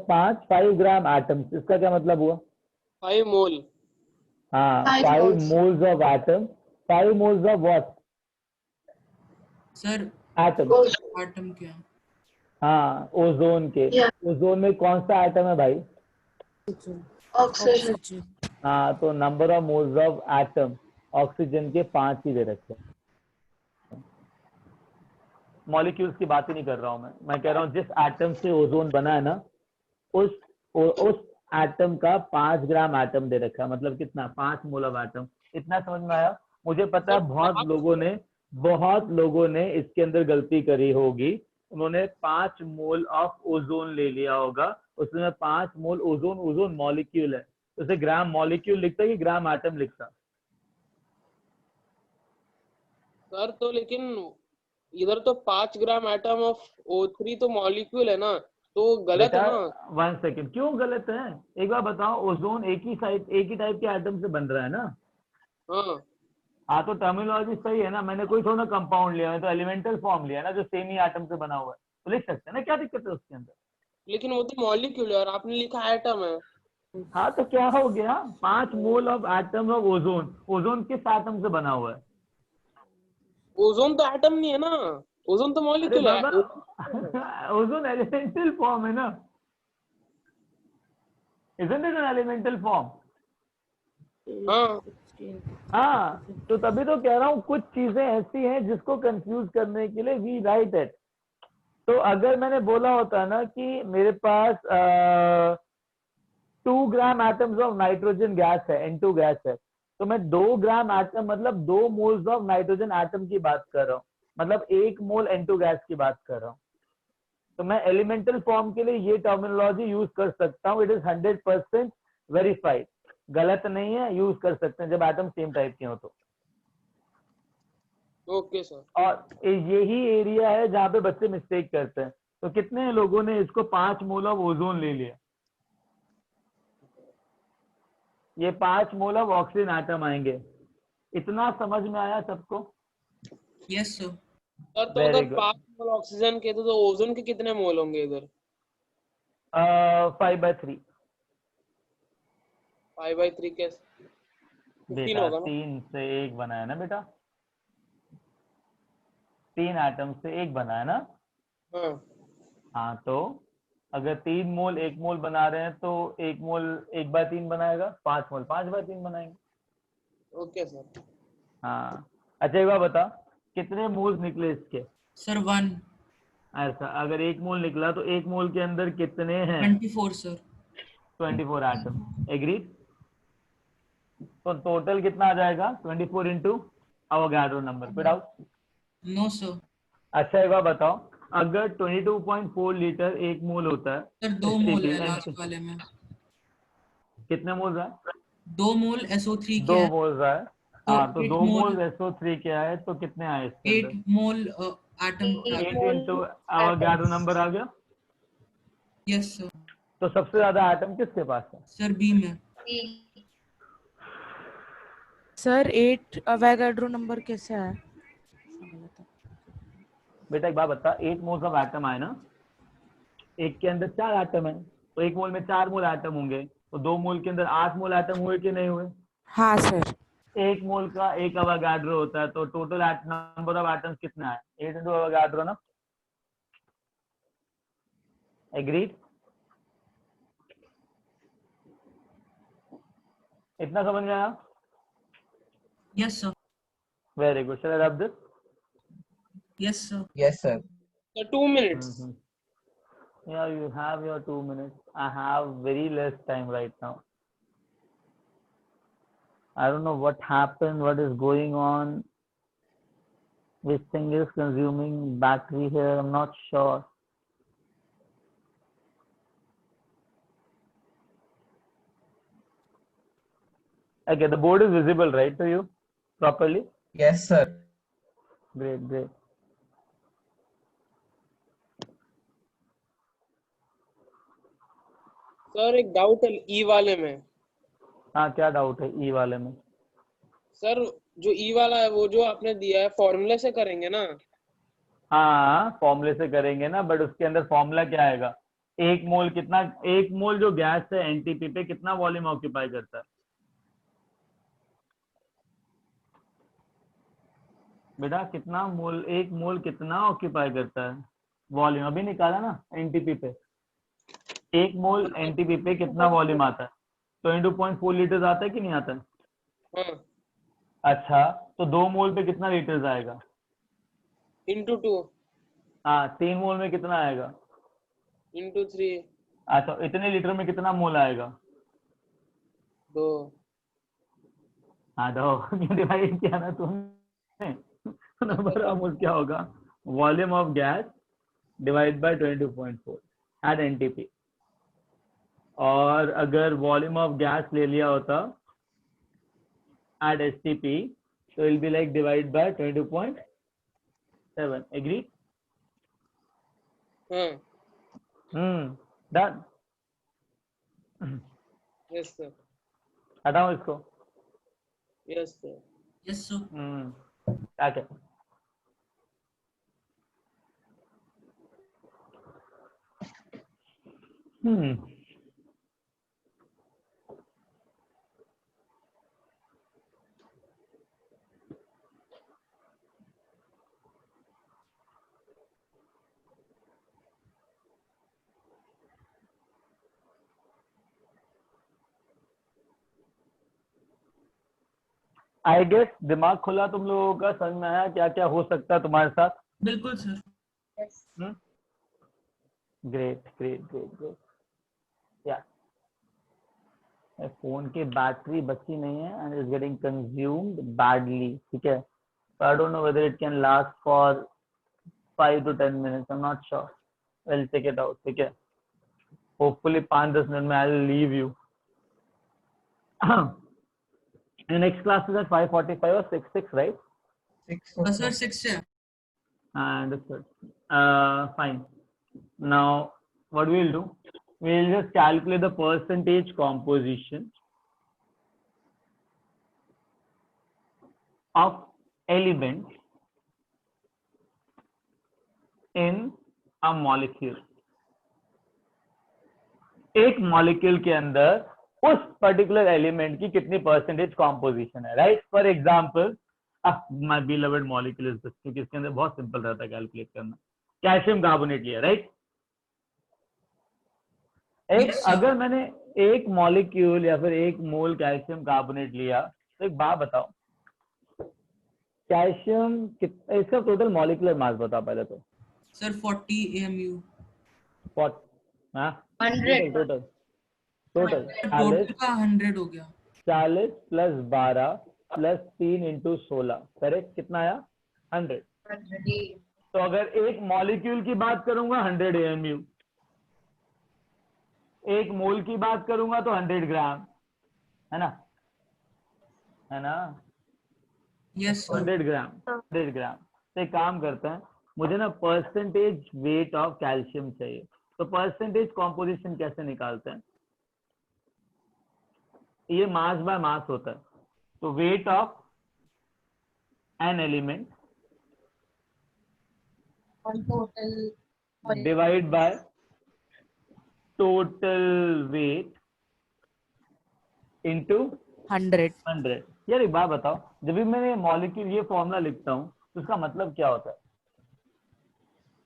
5 ग्राम एटम्स, इसका क्या मतलब हुआ? 5 मोल। हाँ, 5 moles of atom. 5 moles of what? Sir atom. Atom क्या? हाँ, ओजोन के। ओजोन में कौन सा एटम है भाई? ऑक्सीजन। हाँ, तो number of moles of atom oxygen के 5 ही दे रखे हैं। मॉलिक्यूल्स की बात ही नहीं कर रहा हूं मैं कह रहा हूँ जिस एटम से ओजोन बना है ना, उस एटम का 5 ग्राम एटम दे रखा है। मतलब कितना? 5 मोल ऑफ एटम। इतना समझ में आया? मुझे पता है बहुत लोगों ने इसके अंदर गलती करी होगी। उन्होंने 5 मोल ऑफ ओजोन ले लिया होगा, उसमें 5 मोल ओजोन मॉलिक्यूल है, उसे ग्राम मॉलिक्यूल लिखता है कि ग्राम एटम लिखता? सर तो लेकिन इधर तो 5 ग्राम एटम ऑफ O3 तो मॉलिक्यूल है ना, तो गलत है ना? 1 सेकेंड, क्यों गलत है? एक बार बताओ, ओजोन एक ही टाइप के एटम से बन रहा है ना? हाँ, तो टर्मिनोलॉजी सही है ना? मैंने कोई थोड़ा कंपाउंड लिया, मैंने तो एलिमेंटल फॉर्म लिया ना, जो सेम ही एटम से बना हुआ है, तो लिख सकते हैं ना, क्या दिक्कत है उसके अंदर? लेकिन वो तो मॉलिक्यूल है और आपने लिखा एटम है। हाँ तो क्या हो गया? 5 mole of atom of ozone किस एटम से बना हुआ है? ओजोन तो एटम नहीं है ना, ओजोन तो अरे मॉलिक्यूल है। बाबा, ओजोन एलिमेंटल फॉर्म है ना? Isn't it an elemental form? हाँ, तो तभी तो कह रहा हूँ कुछ चीजें ऐसी हैं जिसको कंफ्यूज करने के लिए वी राइट इट। तो अगर मैंने बोला होता ना कि मेरे पास 2 ग्राम एटम्स ऑफ नाइट्रोजन गैस है, N2 गैस है, तो मैं 2 ग्राम एटम मतलब 2 मोल्स ऑफ नाइट्रोजन एटम की बात कर रहा हूँ, मतलब 1 मोल N2 गैस की बात कर रहा हूँ। तो मैं एलिमेंटल फॉर्म के लिए ये टर्मिनोलॉजी यूज कर सकता हूँ। इट इज 100% वेरीफाइड, गलत नहीं है, यूज कर सकते हैं जब एटम सेम टाइप के हो तो। Okay sir. और यही एरिया है जहाँ पे बच्चे मिस्टेक करते हैं। तो कितने लोगों ने इसको 5 मोल ऑफ ओजोन ले लिया? ये 5 मोल ऑफ ऑक्सीजन एटम आएंगे। इतना समझ में आया सबको? Yes sir. सर तो Very अगर good. 5 मोल ऑक्सीजन के तो ओजोन के कितने मोल होंगे इधर? 5/3 5/3 कैसे? 15 बेटा, होगा ना? 3 से 1 बना है ना बेटा, 3 एटम से 1 बना है ना। हाँ हाँ, तो अगर 3 मोल 1 मोल बना रहे हैं तो 1 मोल 1/3 बनाएगा, 5 मोल 5/3 बनाएंगे। Okay sir. हाँ, अच्छा एक बार बता, कितने मोल्स निकले इसके? सर 1 ऐसा, अगर 1 मोल निकला तो 1 मोल के अंदर कितने हैं? 24 सर। 24 एटम। एग्री? तो टोटल कितना आ जाएगा? 24 इंटू अवोगाड्रो नंबर। फिर आउट। No sir. अच्छा एक बार बताओ, अगर 22.4 लीटर 1 मोल होता है सर 2 मोल STP, है लास्ट वाले में। कितने मोल है? 2 मोल SO3 के 2 हैं। मोल है। तो हाँ, तो 8 2 मोल मोल SO3 के आए तो कितने आए इसके 8 अंदर? मोल एटम का। 8 इंटू अवोगाड्रो नंबर आ गया। Yes sir. तो सबसे ज्यादा एटम किसके पास है? सर बी में। सर 8 अवोगाड्रो नंबर कैसे आया? बेटा एक बात बता, 8 मोल्स ऑफ एटम आए ना, एक के अंदर 4 एटम है, तो 1 मोल में 4 मोल एटम होंगे, तो 2 मोल के अंदर 8 मोल एटम हुए कि नहीं हुए? हाँ सर। 1 मोल का 1 अवोगाड्रो होता है, तो टोटल नंबर ऑफ एटम्स कितना है? 8 इंटू अवोगाड्रो ना। एग्रीड? इतना समझ में आया? Yes sir. Very good. Shall I rub this? Yes sir. Yes, sir. Sir 2 minutes. Yeah, you have your 2 minutes. I have very less time right now. I don't know what happened, what is going on. Which thing is consuming battery here? I'm not sure. Okay, the board is visible, right, to you properly? Yes, sir. Great, great. Sir एक doubt है ई वाले में। हाँ, क्या doubt है ई वाले में? Sir जो ई वाला है वो जो आपने दिया है फॉर्मूले से करेंगे ना? हाँ, फॉर्मूले से करेंगे ना, बट उसके अंदर फॉर्मूला क्या आएगा? 1 मोल कितना, 1 मोल जो गैस है एनटीपी पे कितना वॉल्यूम ऑक्यूपाई करता है? बेटा कितना मोल, 1 मोल कितना ऑक्यूपाई करता है वॉल्यूम? अभी निकाला ना एनटीपी पे। 1 मोल एनटीपी पे कितना वॉल्यूम आता है? 22.4 लीटर आता है कि नहीं आता है? हाँ। अच्छा, तो 2 मोल पे कितना लीटर आएगा? इंटू 2 हाँ, 3 मोल में कितना आएगा? इंटू 3 अच्छा, इतने लीटर में कितना मोल आएगा? 2। हाँ, दो डिवाइड किया ना तुमने, नंबर ऑफ मोल क्या होगा? Volume of gas divide by 22.4 at NTP. और अगर वॉल्यूम ऑफ गैस ले लिया होता एट एसटीपी तो it be like divide by 22.7। Agree? हाँ। डन। Yes sir. हटाओ इसको। Yes sir. Yes sir. क्या? आई गेस दिमाग खुला तुम लोगों का, समझ में आया क्या क्या हो सकता है तुम्हारे साथ? बिल्कुल sir. Great great great great. या फोन की बैटरी बची नहीं है and is getting consumed badly, ठीक है? I don't know whether it can last for 5 to 10 minutes. I'm not sure. I'll check it out, ठीक है? Hopefully 5-10 मिनट में I'll leave you. The next class is at 5:45 or 6, right? 6. Sir 6 से। Understood. Fine. Now, what we'll do, we'll just calculate the percentage composition of elements in a molecule. एक molecule के अंदर उस particular element की कितनी percentage composition है, right? For example, my beloved molecule is this, क्योंकि इसके अंदर बहुत सिंपल रहता है कैलकुलेट करना। कैल्शियम कार्बोनेट लिया, राइट? अगर मैंने एक मॉलिक्यूल या फिर एक मोल कैल्शियम कार्बोनेट लिया, तो एक बात बताओ, कैल्शियम इसका टोटल मॉलिक्यूलर मास बताओ पहले तो। Sir 40 AMU। 100 टोटल टोटल का 100 हो गया। 40 प्लस 12 प्लस 3 इंटू 16, करेक्ट? कितना आया? 100। तो अगर एक मॉलिक्यूल की बात करूंगा 100 AMU, एक मोल की बात करूंगा तो 100 ग्राम, है ना? है ना? Yes sir. 100 ग्राम, 100 ग्राम। तो एक काम करते हैं, मुझे ना परसेंटेज वेट ऑफ कैल्शियम चाहिए। तो परसेंटेज कॉम्पोजिशन कैसे निकालते हैं? ये मास बाय मास होता है। तो weight of an element divide by total weight into 100। यार एक बात बताओ, जब भी मैं मॉलिक्यूल ये फॉर्मूला लिखता हूँ तो उसका मतलब क्या होता है?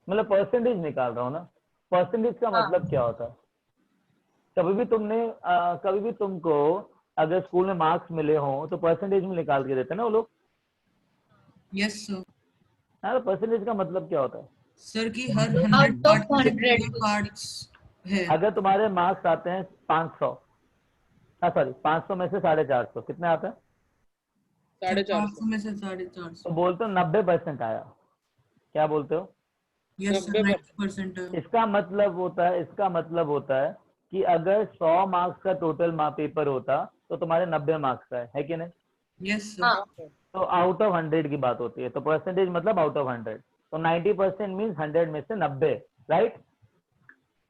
मतलब परसेंटेज निकाल रहा हूँ ना, परसेंटेज का मतलब क्या होता है? कभी भी तुमको अगर स्कूल में मार्क्स मिले हो तो परसेंटेज में निकाल के देते हैं ना वो लोग। Yes sir. हाँ, परसेंटेज का मतलब क्या होता है? सर की हर 100 पार्ट्स है। अगर तुम्हारे मार्क्स आते हैं 500, सॉरी 500 में से 450, कितने आते हैं? 450 में से 450। तो बोलते हो 90% आया। क्या बोलते हो? यस सर, 90% है। इसका मतलब होता है कि अगर 100 मार्क्स का टोटल पेपर होता तो तुम्हारे 90 मार्क्स का है कि नहीं? Yes sir. तो आउट ऑफ 100 की बात होती है, तो परसेंटेज मतलब आउट ऑफ 100। तो 90% मीन्स 100 में से 90, राइट?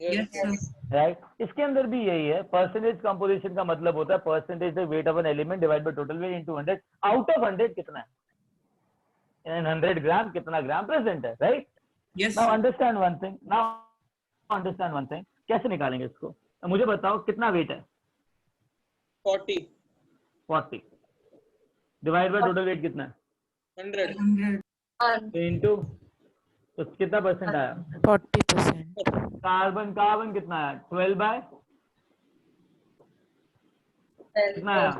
Yes sir. राइट। इसके अंदर भी यही है, परसेंटेज कंपोजिशन का मतलब होता है percentage the weight of an element divide by total weight into 100। Out of 100 कितना है? इन 100 ग्राम कितना ग्राम प्रेजेंट है, right? Yes now understand one thing, कैसे निकालेंगे इसको? मुझे बताओ कितना वेट है? 40 डिवाइड बाय टोटल वेट कितना है? 100 इनटू, तो कितना परसेंट आया? 40%। कार्बन कितना आया? 12 बाय कितना आया?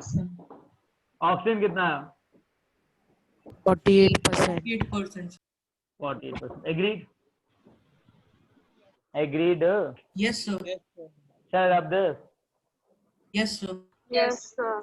ऑक्सीजन कितना आया? 48%। 48%। Agreed? Yes sir. Shall I rub this? Yes sir. Yes, sir.